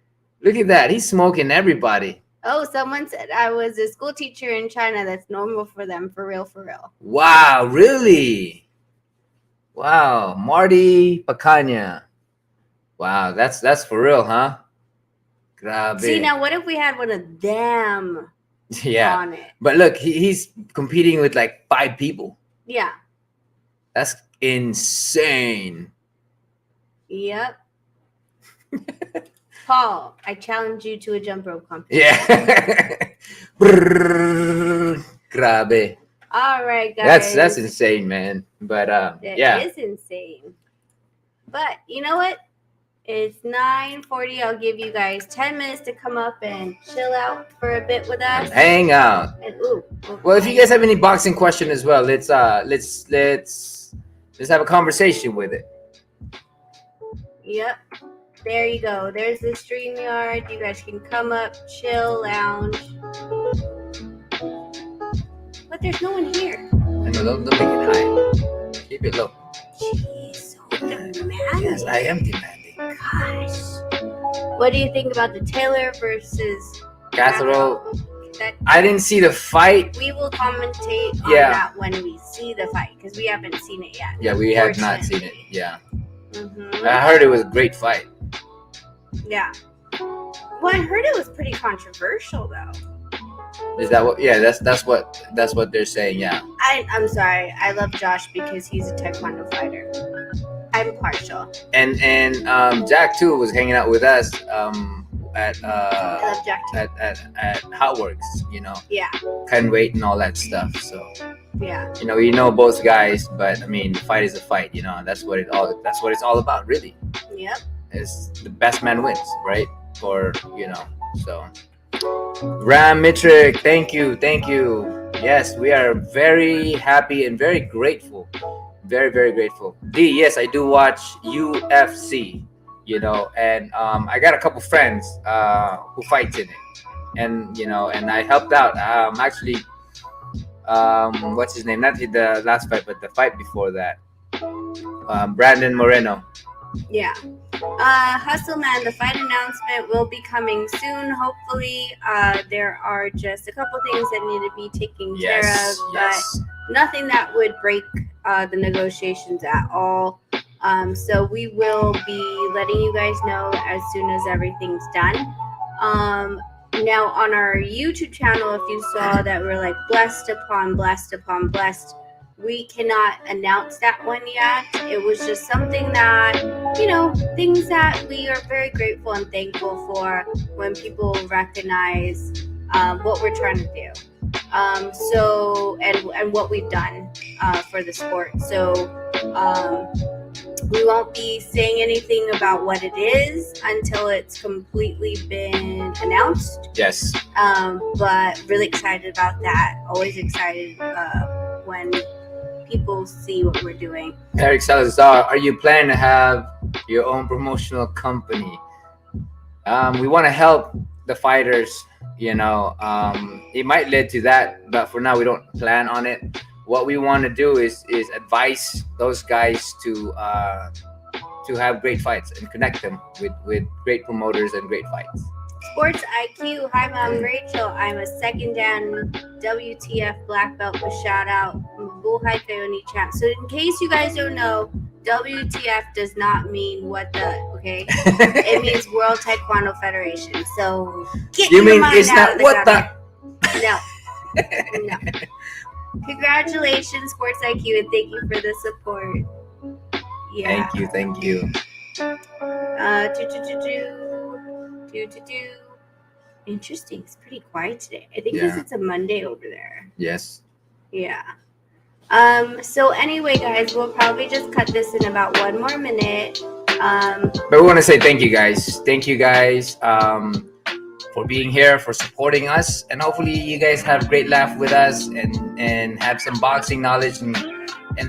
Look at that. He's smoking everybody. Oh, someone said I was a school teacher in China. That's normal for them. For real, for real. Wow, really? Wow, Marty Pacanya. Wow, that's for real, huh? Grabe. See, now what if we had one of them Yeah. on it? But look, he's competing with like 5 people. Yeah. That's insane. Yep. Paul, I challenge you to a jump rope competition. Yeah. Brrr, Grabe. All right, guys. That's insane, man. But yeah. It is insane. But you know what? It's 9:40. I'll give you guys 10 minutes to come up and chill out for a bit with us. Hang out. And Well, if you guys have any boxing question as well, let's have a conversation with it. Yep. There you go. There's the StreamYard. You guys can come up, chill, lounge. But there's no one here. I know, don't make it high. Keep it low. Jeez, so demanding. Yes, I am demanding. Gosh. What do you think about the Taylor versus Casserole? That I didn't see the fight. we will commentate on Yeah. that when we see the fight because we haven't seen it yet. Yeah, we have not seen it. Yeah. Mm-hmm. I heard it was a great fight. Yeah. Well, I heard it was pretty controversial though. Is that what? Yeah, that's what they're saying. Yeah. I'm sorry. I love Josh because he's a taekwondo fighter. I'm partial. And Jack too was hanging out with us at I love Jack too. at Hotworks, you know, Yeah. can weight and all that stuff. So Yeah. you know both guys, but I mean, the fight is a fight. You know, that's what it's all about, really. Yep. Is the best man wins, right? Or so. Ram Mitrick, thank you. Yes, we are very happy and very grateful. Very, very grateful. D, yes, I do watch UFC, and I got a couple friends who fight in it. And and I helped out. Actually, what's his name? Not the last fight, but the fight before that. Brandon Moreno. Yeah. Hustle Man, the fight announcement will be coming soon. Hopefully, there are just a couple things that need to be taken care of, but nothing that would break the negotiations at all. So we will be letting you guys know as soon as everything's done. Now on our YouTube channel, if you saw that we're like blessed upon blessed upon blessed, we cannot announce that one yet. It was just something that, things that we are very grateful and thankful for when people recognize what we're trying to do. And what we've done for the sport. So we won't be saying anything about what it is until it's completely been announced. Yes. But really excited about that. Always excited when people see what we're doing. Eric Salazar, are you planning to have your own promotional company? We want to help the fighters. It might lead to that, but for now we don't plan on it. What we want to do is advise those guys to have great fights and connect them with great promoters and great fights. Sports IQ. Hi, Mom Rachel. I'm a second dan WTF black belt with shout out. Buhay kayo ni champ. So in case you guys don't know, WTF does not mean what the, okay? It means World Taekwondo Federation. So get your mind it's out not of the what gutter. the No. Congratulations, Sports IQ, and thank you for the support. Yeah. Thank you. Interesting. It's pretty quiet today. I think because it's a Monday over there. Yes. Yeah. So anyway, guys, we'll probably just cut this in about 1 more minute. But we want to say thank you guys. for being here, for supporting us, and hopefully you guys have a great laugh with us and have some boxing knowledge and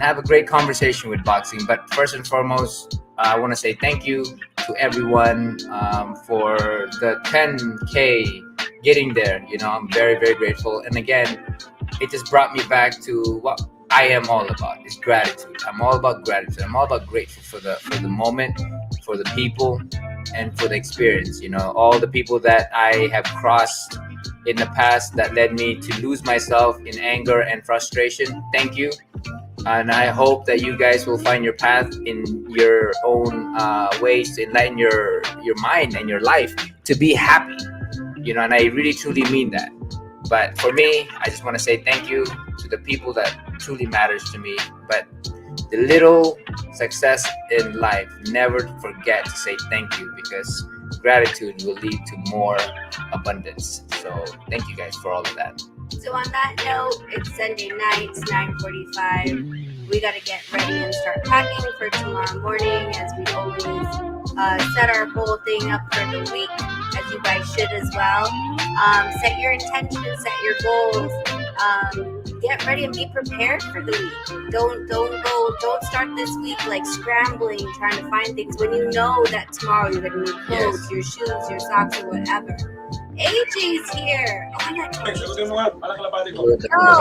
have a great conversation with boxing. But first and foremost, I want to say thank you to everyone for the 10K getting there. You know, I'm very, very grateful. And again, it just brought me back to what I am all about, is gratitude. I'm all about gratitude. I'm all about grateful for the moment, for the people, and for the experience. You know, all the people that I have crossed in the past that led me to lose myself in anger and frustration. Thank you. And I hope that you guys will find your path in your own ways to enlighten your mind and your life to be happy. You know, and I really truly mean that. But for me, I just want to say thank you to the people that truly matters to me. But the little success in life, never forget to say thank you, because gratitude will lead to more abundance. So thank you guys for all of that. So on that note, it's Sunday night, it's 9:45. We got to get ready and start packing for tomorrow morning, as we always set our whole thing up for the week, as you guys should as well. Set your intentions, set your goals. Get ready and be prepared for the week. Don't start this week like scrambling, trying to find things when you know that tomorrow you're gonna need clothes, your shoes, your socks, or whatever. AJ's here. Oh, I got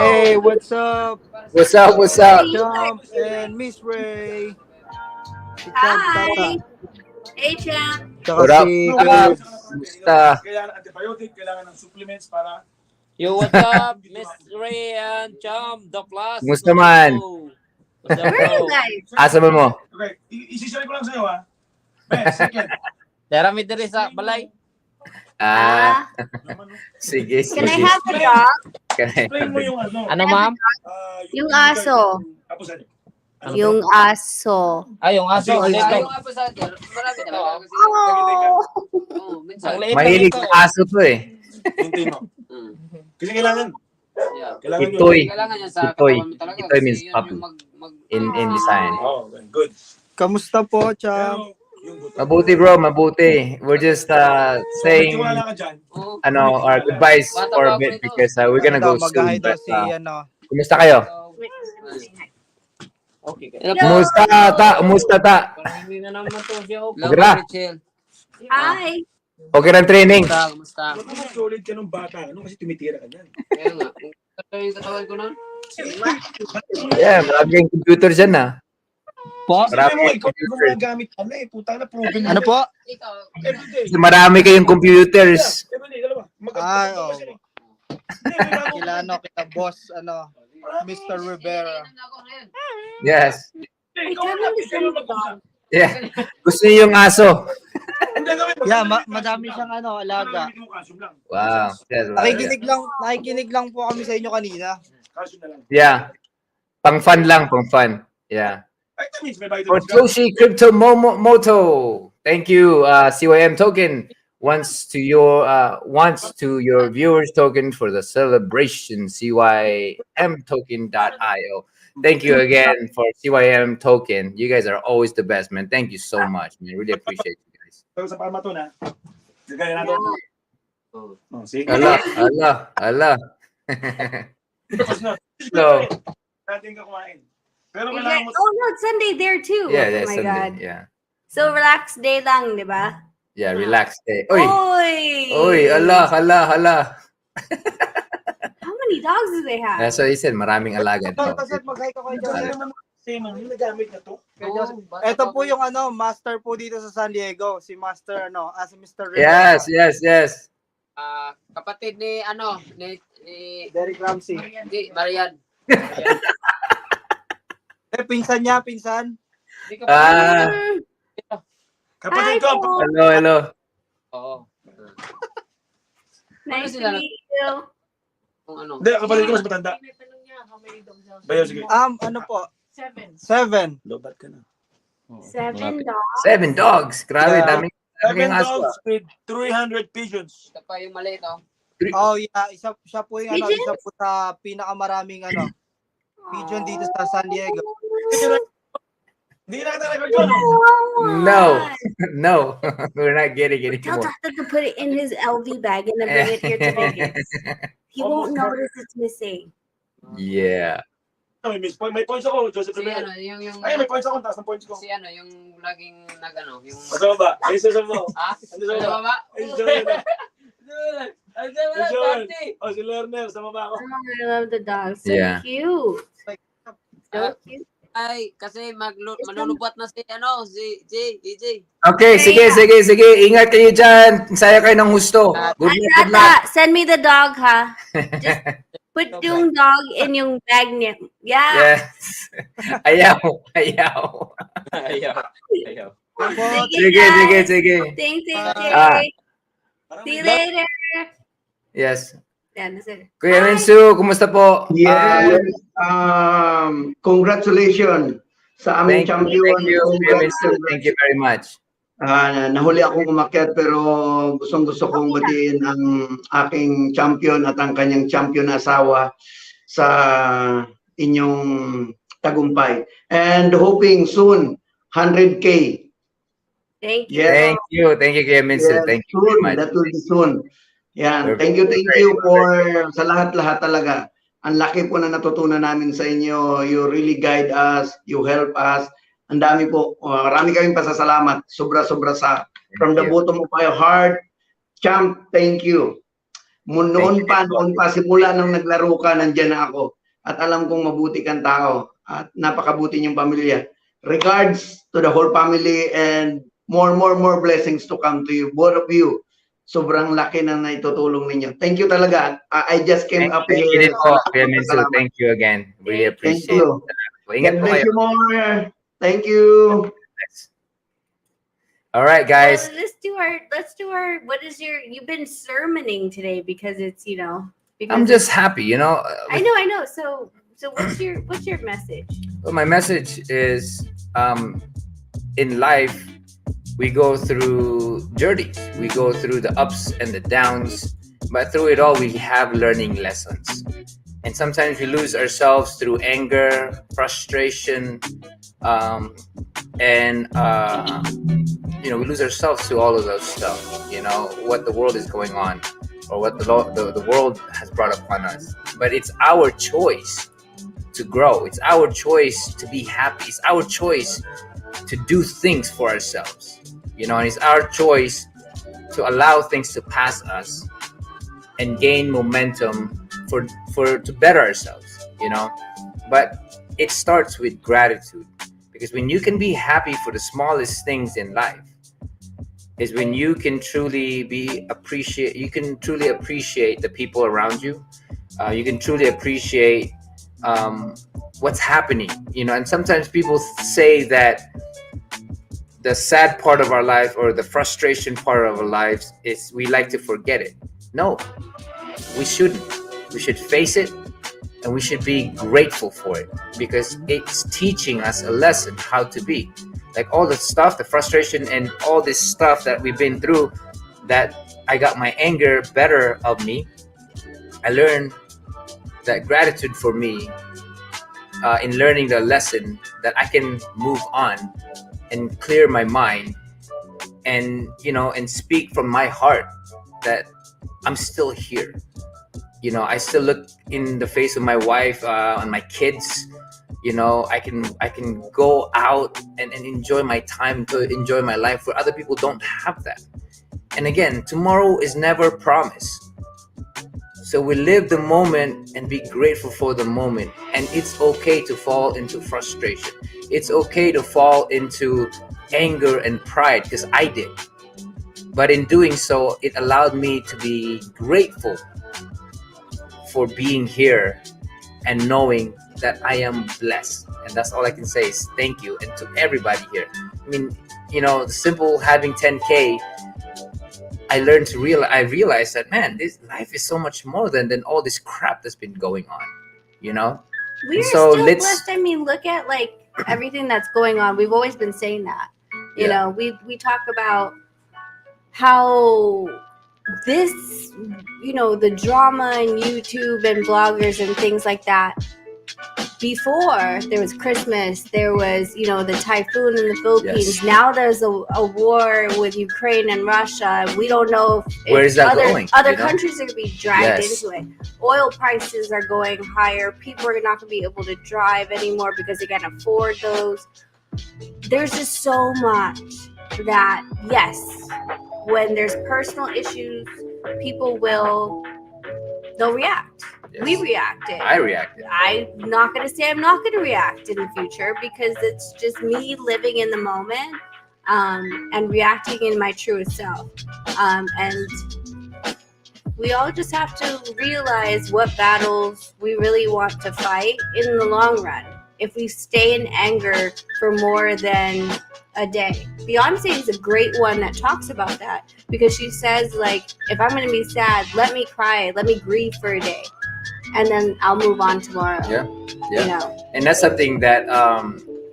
Hey, what's up? What's up? What's up? Jump and Miss Ray. Si Champ Hi. Tata. Hey, champ. Tsaka What up? si Kumusta? Kailangan antibiotic, kailangan ng supplements para... Yo, what's up, Miss Ray and Chum, the plus. Kumusta man? What's up, Where are you bro? guys? Asa ba mo? Okay, isishare ko lang sa'yo ha. Best, second. Tara mi diri sa balay. Sige, sige. Can I have a dog? Explain mo yung ano. Ano, ma'am? Yung aso. Tapos ano? Yung aso. Ay, yung aso. Ay, Ay, ay, yung aso sa akin. Marami talaga. Kasi, Oh. minsan. Ang liit Mahilig lang sa ito, aso to eh. Hintay mo. Kasi kailangan. Yeah. Kailangan Itoy. Kailangan yan sa Itoy. katawan mo talaga. Itoy Kasi means yun puppy. yung In design. Oh, okay, good. Kamusta po, Champ? Pero, yung buto. Mabuti bro, mabuti. We're just saying Wala ka dyan. Oh. our goodbyes for a bit because we're gonna go soon. Mag-hi daw But, si ano. kumusta kayo? Okay. Kumusta ta? Kumusta ta? Parang hindi na naman to siya. Okay ra? Hi. Okay ng training? Kumusta? Mas solid ka nung bata. Ano kasi tumitira ka dyan. Kaya nga. Ito yung katawan ko nun. Yeah, marami kayong computer dyan na. Po? Sabi mo, ikaw yung gumagamit ka na eh. Puta na, proven Ano po? Everyday. Marami kayong computers. Everyday, dalawa. Ay, oh. Kila boss, Mr. Rivera. Yes. I can't listen to dog. Yeah. Gusto niyo yung aso? Yeah, madami siyang alaga. Wow. Yes, Nakikinig lang po kami sa inyo kanina. yeah. Pang fun lang, pang fun. Yeah. Vitamins, may vitamins For ka. Toshi Crypto Moto. Thank you, CYM token. Wants to your viewers token for the celebration, cymtoken.io. Thank you again for CYM token. You guys are always the best, man. Thank you so much, man. Really appreciate you guys. Pero sa parma to na. Gagaya natin. Oh, see? Allah. Tapos na. So, Natin ka kumain. Pero You kailangan guys- mo... oh no, it's Sunday there too. yeah, Oh that's my Sunday. God. Yeah. So relax day lang, di ba? Yeah, relax. Hey. Oy. Oy. Allah. How many dogs do they have? That's what he said. Maraming alaga daw. Kasi mag-hi ka kay Joseph. Same, yung nagamit na to. Ito po yung master po dito sa San Diego. Si Master, si Mr. Rivera. Yes. Kapatid ni Derek Ramsey. Marian. Pinsan niya, pinsan. Kapatid Hi ko. po. Hello. Oo. Nice to sila? meet you. Kung ano. Hindi, kapatid ko mas matanda. Bayaw, sige. Ano po? 7. Lobat ka na. 7 dogs. 7 dogs. Grabe, Yeah. daming 7 aso. dogs with 300 pigeons. Ito pa yung maliit, oh. Oh, yeah. Siya po yung Pigeons? isa po sa pinakamaraming pigeon dito sa San Diego. Come on. No, no, we're not getting it Tell anymore. Tata to put it in his LV bag and then bring it here to Vegas. He won't notice it's missing. Yeah. May points ako, Joseph Si Rivera. ano, yung Ay, may points ako, taas ng points ko. si ano, yung laging nagano, yung Sa baba, ay sa mo. ha? Ano sa Ano baba? ba? Ay sa baba. Ano Ay, ba? Joel. Party. Oh, si Lerner, sa baba ako. Oh, I love the dog. So Yeah. cute. So cute. Ay, kasi malulubot na si ano, si EJ. Okay, sige, sige, sige. Ingat kayo dyan. Saya kayo ng husto. Good luck, good luck. Tata, send me the dog, ha? Just put yung dog in yung bag niya. Yeah. Yes. Ayaw, ayaw. Ayaw. Sige, sige, sige. Thanks, Ah. See you later. Yes. Yeah, that's it. Kuya Rensu, kumusta po? Yes, congratulations sa aming Thank champion. you, Kuya Rensu. Thank you very much. Nahuli akong umakyat pero gustong-gusto kong batiin ang aking champion at ang kanyang champion na asawa sa inyong tagumpay. And hoping soon, 100K. Thank you. Yes. Thank you, Kuya Rensu. Yes, Thank you soon. very much. That will be soon. Yan. We're Thank you very for sa lahat-lahat talaga. Ang laki po na natutunan namin sa inyo. You really guide us. You help us. Ang dami po. Marami kaming pasasalamat. Sobra-sobra sa from the bottom of my heart. Champ, thank you. Noon pa, simula nung naglaro ka, nandiyan na ako. At alam kong mabuti kang tao. At napakabuti niyong pamilya. Regards to the whole family and more blessings to come to you. Both of you. Sobrang laki na naitutulong ninyo. Thank you talaga. I just came up here. Kuya Rensu, thank you again. We appreciate you. it. Ingat po God bless kayo. you more. Thank you. All right, guys. Well, let's do our what is your you've been sermoning today because it's because I'm just happy, you know. I know. So what's your message? Well, my message is in life we go through journeys. We go through the ups and the downs, but through it all we have learning lessons. And sometimes we lose ourselves through anger, frustration, and we lose ourselves to all of those stuff. What the world is going on, or what the world has brought upon us. But it's our choice to grow. It's our choice to be happy. It's our choice to do things for ourselves. And it's our choice to allow things to pass us and gain momentum to better ourselves. But it starts with gratitude, because when you can be happy for the smallest things in life is when you can truly appreciate the people around you. You can truly appreciate what's happening. And sometimes people say that the sad part of our life or the frustration part of our lives is we like to forget it. No, we shouldn't. We should face it, and we should be grateful for it, because it's teaching us a lesson how to be. Like all the stuff, the frustration and all this stuff that we've been through, that I got my anger better of me. I learned that gratitude for me in learning the lesson that I can move on and clear my mind and speak from my heart that I'm still here. I still look in the face of my wife and my kids. I can go out and enjoy my time, to enjoy my life, where other people don't have that. And again, tomorrow is never promised. So we live the moment and be grateful for the moment. And it's okay to fall into frustration. It's okay to fall into anger and pride, because I did. But in doing so, it allowed me to be grateful for being here and knowing that I am blessed. And that's all I can say is thank you. And to everybody here. I mean, the simple having 10K, I realized that, man, this life is so much more than all this crap that's been going on, We're so still blessed. I mean, look at everything that's going on. We've always been saying that. We talk about how this, the drama and YouTube and bloggers and things like that, before there was Christmas, there was, you know, the typhoon in the Philippines. Yes. Now there's a war with Ukraine and Russia. We don't know if Where is that other going, other you know? countries are going to be dragged Yes. into it. Oil prices are going higher. People are not going to be able to drive anymore because they can't afford those. There's just so much that, yes, when there's personal issues, people they'll react. Yes. We reacted. I reacted. I'm not going to say I'm not going to react in the future because it's just me living in the moment and reacting in my truest self. And we all just have to realize what battles we really want to fight in the long run. If we stay in anger for more than a day. Beyonce is a great one that talks about that because she says, like, if I'm going to be sad, let me cry, let me grieve for a day, and then I'll move on tomorrow. Yeah. You know? And that's something that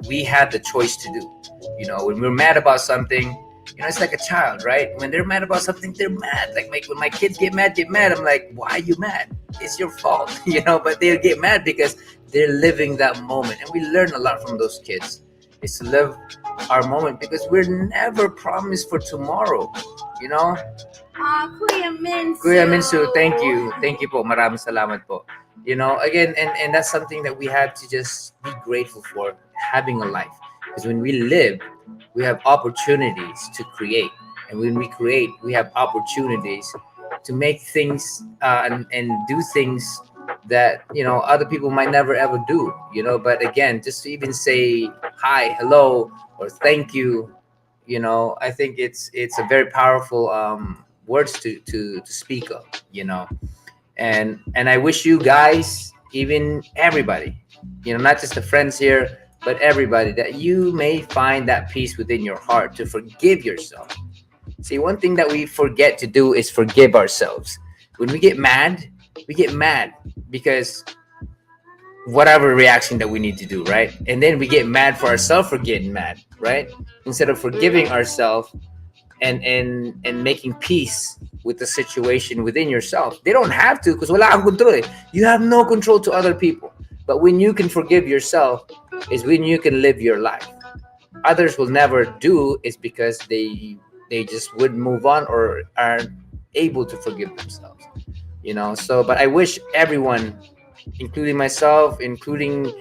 we had the choice to do. You know, when we're mad about something, you know, it's like a child, right? When they're mad about something, they're mad. Like when my kids get mad, I'm like, why are you mad? It's your fault, you know. But they'll get mad because they're living that moment, and we learn a lot from those kids. Is to live our moment because we're never promised for tomorrow, you know. Kuya Minsu. Kuya Minsu, thank you po. Maraming salamat po. You know, again, and that's something that we have to just be grateful for, having a life. Because when we live, we have opportunities to create, and when we create, we have opportunities to make things and do things that, you know, other people might never ever do, you know. But again, just to even say hi, hello, or thank you, you know, I think it's a very powerful words to speak of, you know. And I wish you guys, even everybody, you know, not just the friends here, but everybody, that you may find that peace within your heart to forgive yourself. See, one thing that we forget to do is forgive ourselves. When we get mad because whatever reaction that we need to do, right? And then we get mad for ourselves for getting mad, right? Instead of forgiving ourselves and making peace with the situation within yourself. They don't have to, because wala kang control eh. You have no control to other people. But when you can forgive yourself is when you can live your life. Others will never do is because they just wouldn't move on or aren't able to forgive themselves, you know. So but I wish everyone, including myself, including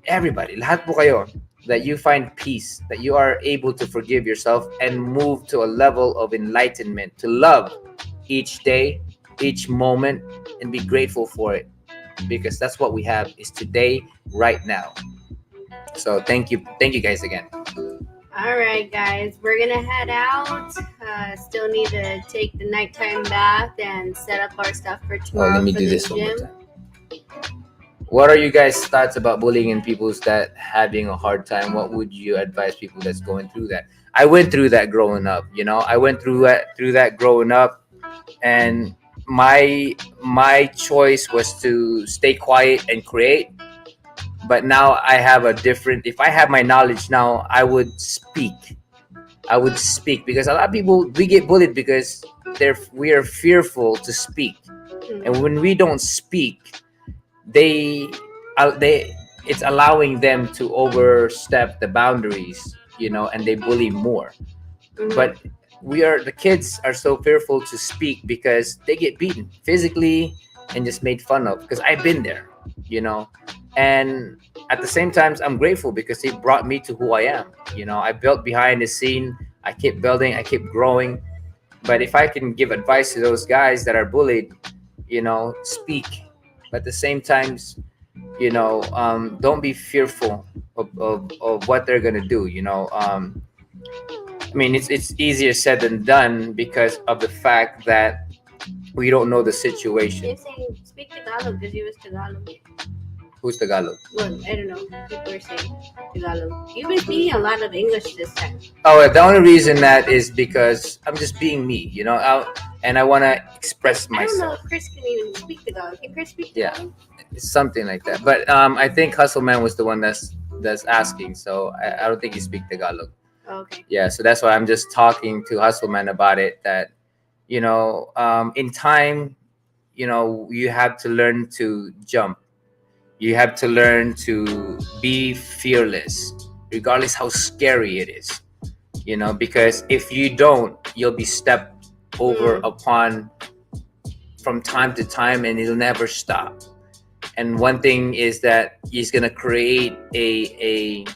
everybody, lahat po kayo, that you find peace, that you are able to forgive yourself and move to a level of enlightenment, to love each day, each moment, and be grateful for it, because that's what we have is today, right now. So thank you guys again. All right, guys, we're gonna head out. Still need to take the nighttime bath and set up our stuff for tomorrow. Let me for do the this one more gym. time. What are you guys' thoughts about bullying and people's that having a hard time? What would you advise people that's going through that? I went through that growing up, you know. I went through that growing up, and my choice was to stay quiet and create. But now I have a different, if I have my knowledge now, I would speak because a lot of people, we get bullied because we are fearful to speak. And when we don't speak, they it's allowing them to overstep the boundaries, you know, and they bully more. But the kids are so fearful to speak because they get beaten physically and just made fun of, because I've been there, you know. And at the same time, I'm grateful because it brought me to who I am, you know. I built behind the scene, I keep building, I keep growing. But if I can give advice to those guys that are bullied, you know, speak. But at the same times, you know, don't be fearful of what they're gonna do, you know. I mean, it's easier said than done because of the fact that we don't know the situation. They're saying speak Tagalog because you was Tagalog. Who's Tagalog? Well, I don't know. People are saying Tagalog. You've been speaking a lot of English this time. Oh, the only reason that is because I'm just being me, you know, and I want to express I don't know myself. if Chris can even speak Tagalog. Can Chris speak Yeah, Tagalog? it's something like that. But I think Hustleman was the one that's asking, so I don't think he speak Tagalog. Okay. Yeah, so that's why I'm just talking to Hustleman about it. That, you know, in time, you know, you have to learn to jump. You have to learn to be fearless, regardless how scary it is. You know, because if you don't, you'll be stepped over upon from time to time, and it'll never stop. And one thing is that he's gonna create an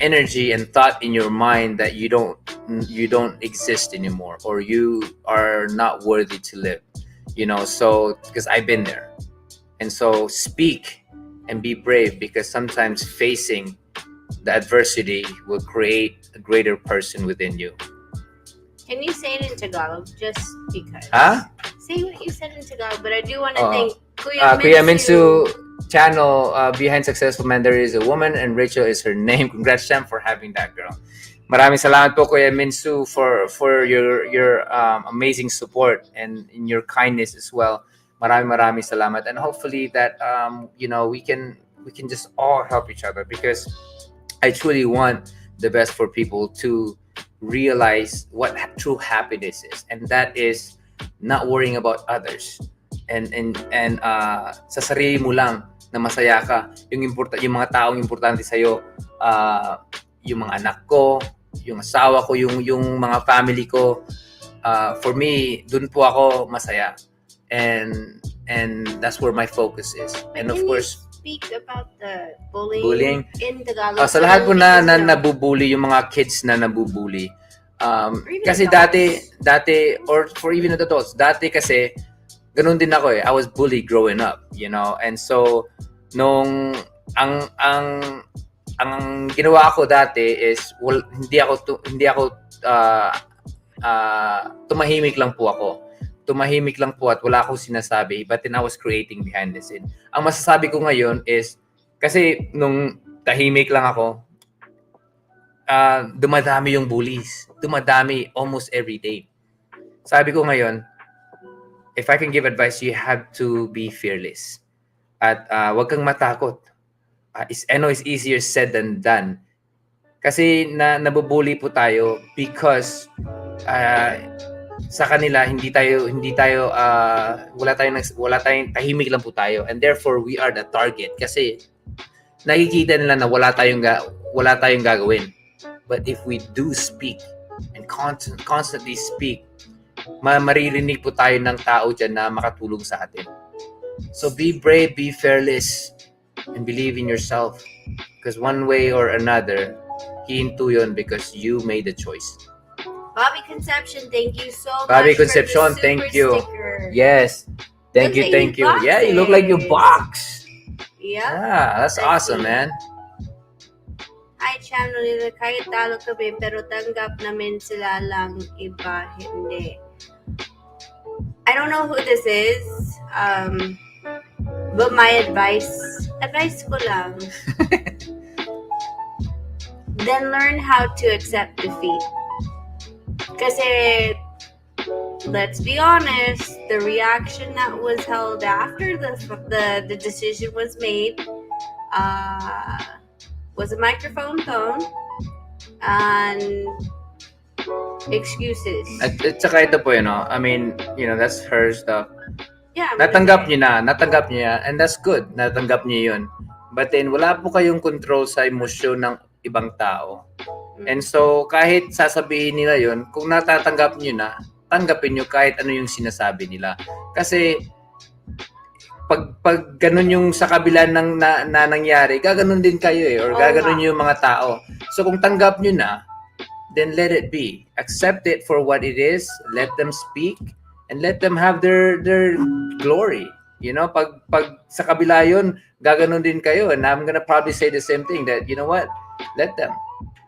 energy and thought in your mind that you don't exist anymore, or you are not worthy to live. You know, so because I've been there, and so speak and be brave, because sometimes facing the adversity will create a greater person within you. Can you say it in Tagalog? Just because. Huh? Say what you said in Tagalog, but I do want to Oo. thank Kuya Kuya Minsu. Minsu channel, Behind Successful Man, there is a woman, and Rachel is her name. Congrats, Shem, for having that girl. Maraming salamat po, Kuya Minsu, for your amazing support and in your kindness as well. Maraming salamat, and hopefully that you know, we can just all help each other, because I truly want the best for people to realize what true happiness is, and that is not worrying about others, and sa sarili mo lang na masaya ka. Yung mga taong importante sa iyo, yung mga anak ko, yung asawa ko, yung mga family ko, for me, dun po ako masaya, and that's where my focus is. And of course, speak about the bullying, bullying in Tagalog. sa lahat po na nabubuli, yung mga kids na nabubuli. Kasi dati, or for even adults, dati kasi, ganun din ako eh. I was bullied growing up, you know? And so, nung, ang ginawa ko dati is, hindi ako, tumahimik lang po ako. Tumahimik lang po at wala akong sinasabi, but then I was creating behind the scene. Ang masasabi ko ngayon is, kasi nung tahimik lang ako, dumadami yung bullies. Dumadami almost every day. Sabi ko ngayon, if I can give advice, you have to be fearless. At wag kang matakot. I know it's easier said than done. Kasi nabubuli po tayo because sa kanila hindi tayo wala tayong tahimik lang po tayo, and therefore we are the target kasi nakikita nila na wala tayong gagawin. But if we do speak and constantly speak, maririnig po tayo ng tao dyan na makatulong sa atin. So be brave, be fearless, and believe in yourself, because one way or another, hihinto yun because you made the choice. Bobby Conception, thank you so much. Bobby Conception, thank you. Sticker. Yes. Thank you. Yeah, you look like you box. Yeah, that's awesome, man. Hi, channel nila. Kahit talo kami, pero tanggap namin sila lang, iba hindi. I don't know who this is, but my advice ko lang, then learn how to accept defeat. Kasi, let's be honest, the reaction that was held after the decision was made was a microphone tone and excuses. At saka ito po, I mean, that's her stuff. Yeah, natanggap niya, and that's good. Natanggap niya yun. But then, wala po kayong control sa emosyon ng ibang tao. And so, kahit sasabihin nila yun, kung natatanggap niyo na, tanggapin niyo kahit ano yung sinasabi nila. Kasi, pag ganun yung sa kabila ng na nangyari, gaganon din kayo eh, or gaganon yung mga tao. So, kung tanggap niyo na, then let it be. Accept it for what it is. Let them speak, and let them have their glory. Pag sa kabila yun, gaganon din kayo. And I'm gonna probably say the same thing, that, you know what? Let them.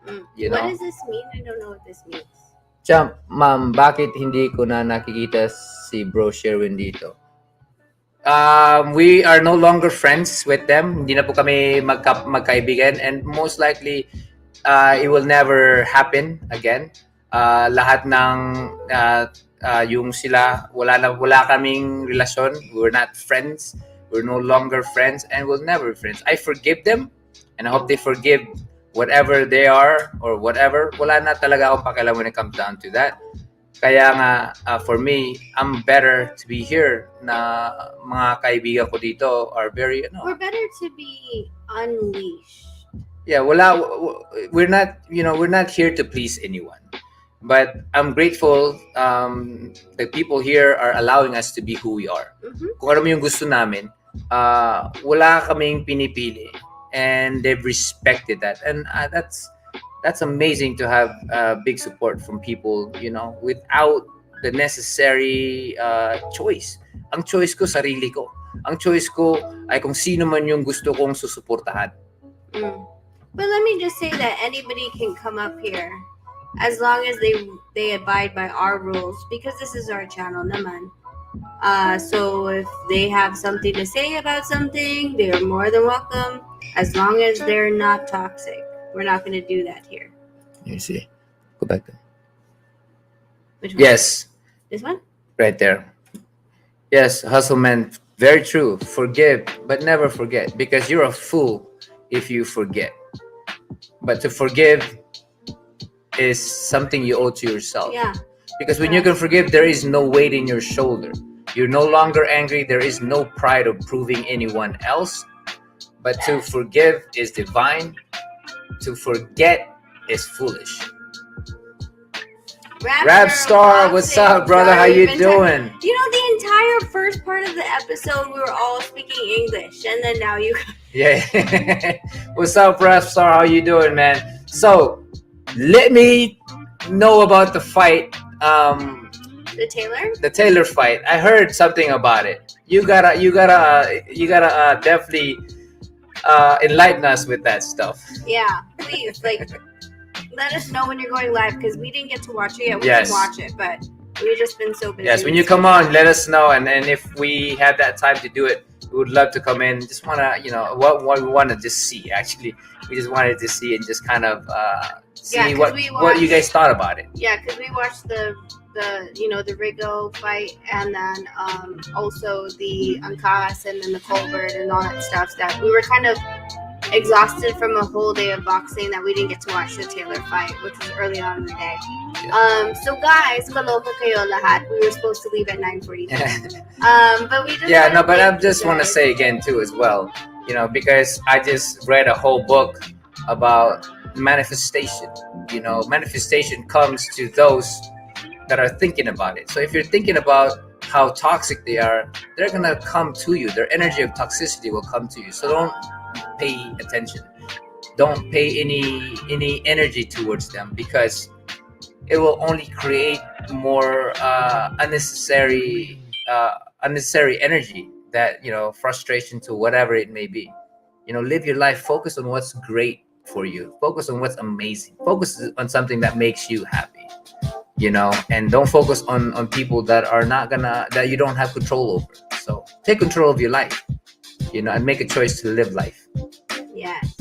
What does this mean? I don't know what this means. Champ, ma'am, bakit hindi ko na nakikita si Bro Gerwin dito? We are no longer friends with them. Hindi na po kami magkaibigan, and most likely it will never happen again. Lahat ng yung sila, wala kaming relasyon. We're not friends. We're no longer friends, and we'll never be friends. I forgive them, and I hope they forgive whatever they are or whatever. Wala na talaga akong pakialam when it comes down to that. Kaya nga, for me, I'm better to be here na mga kaibigan ko dito are very, We're better to be unleashed. yeah, we're not, we're not here to please anyone. But I'm grateful the people here are allowing us to be who we are. Kung ano yung gusto namin, wala kaming pinipili. And they've respected that. And that's amazing to have big support from people, without the necessary choice. Ang choice ko, sarili ko. Ang choice ko ay kung sino man yung gusto kong susuportahan. But let me just say that anybody can come up here as long as they abide by our rules, because this is our channel naman. So if they have something to say about something, they are more than welcome, as long as they're not toxic. We're not going to do that here. You see, go back there. Which one? Yes, This one? right there. Yes, hustle man, very true. Forgive, but never forget, because you're a fool if you forget. But to forgive is something you owe to yourself. Yeah. Because when you can forgive, there is no weight in your shoulder. You're no longer angry. There is no pride of proving anyone else. But to forgive is divine. To forget is foolish. Rap Star, what's up, brother? How you doing? You know, the entire first part of the episode, we were all speaking English, and then now you. Yeah. What's up, Rap Star? How you doing, man? So, let me know about the fight. The Taylor? The Taylor fight. I heard something about it. You gotta definitely enlighten us with that stuff. Yeah, please, let us know when you're going live, because we didn't get to watch it yet. We Yes. can watch it, but we've just been so busy. Yes, when you come on, let us know, and if we have that time to do it, we would love to come in. Just wanna, what we want to just see. Actually, we just wanted to see and just kind of see Yeah, 'cause we what you guys thought about it. Yeah, because we watched the Rigo fight, and then also the Ancas and then the Colbert and all that stuff. That we were kind of exhausted from a whole day of boxing that we didn't get to watch the Taylor fight, which was early on in the day. So guys, kaloka kayo lahat. We were supposed to leave at 9:42. But we just But I just want to say again too as well, because I just read a whole book about manifestation. Manifestation comes to those that are thinking about it. So if you're thinking about how toxic they are, they're gonna come to you. Their energy of toxicity will come to you. So don't pay attention. Don't pay any energy towards them, because it will only create more unnecessary energy, that frustration to whatever it may be. Live your life. Focus on what's great for you. Focus on what's amazing. Focus on something that makes you happy. And don't focus on people that are not that you don't have control over. So take control of your life, and make a choice to live life. Yes.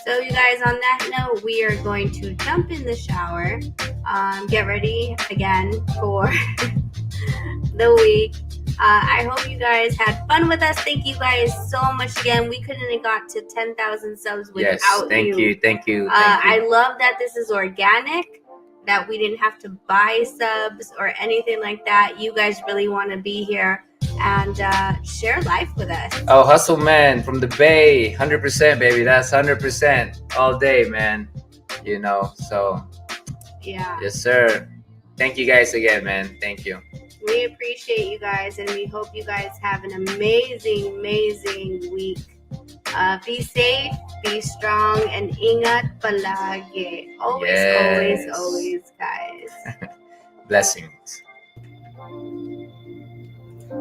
So you guys, on that note, we are going to jump in the shower, get ready again for the week. I hope you guys had fun with us. Thank you guys so much again. We couldn't have got to 10,000 subs without Yes, thank you. I love that this is organic, that we didn't have to buy subs or anything like that. You guys really want to be here and share life with us. Oh, hustle man from the Bay, 100%, baby. That's 100% all day, man. So yeah. Yes, sir. Thank you guys again, man. Thank you. We appreciate you guys, and we hope you guys have an amazing week. Be safe, be strong, and ingat palagi. Always, always, guys. Blessings.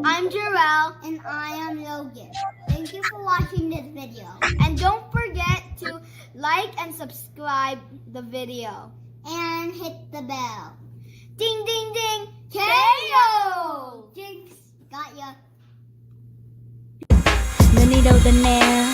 I'm Jarrell. And I am Logan. Thank you for watching this video. And don't forget to like and subscribe the video. And hit the bell. Ding, ding, ding. KO! Jinx, got ya. Nanidaw the nair.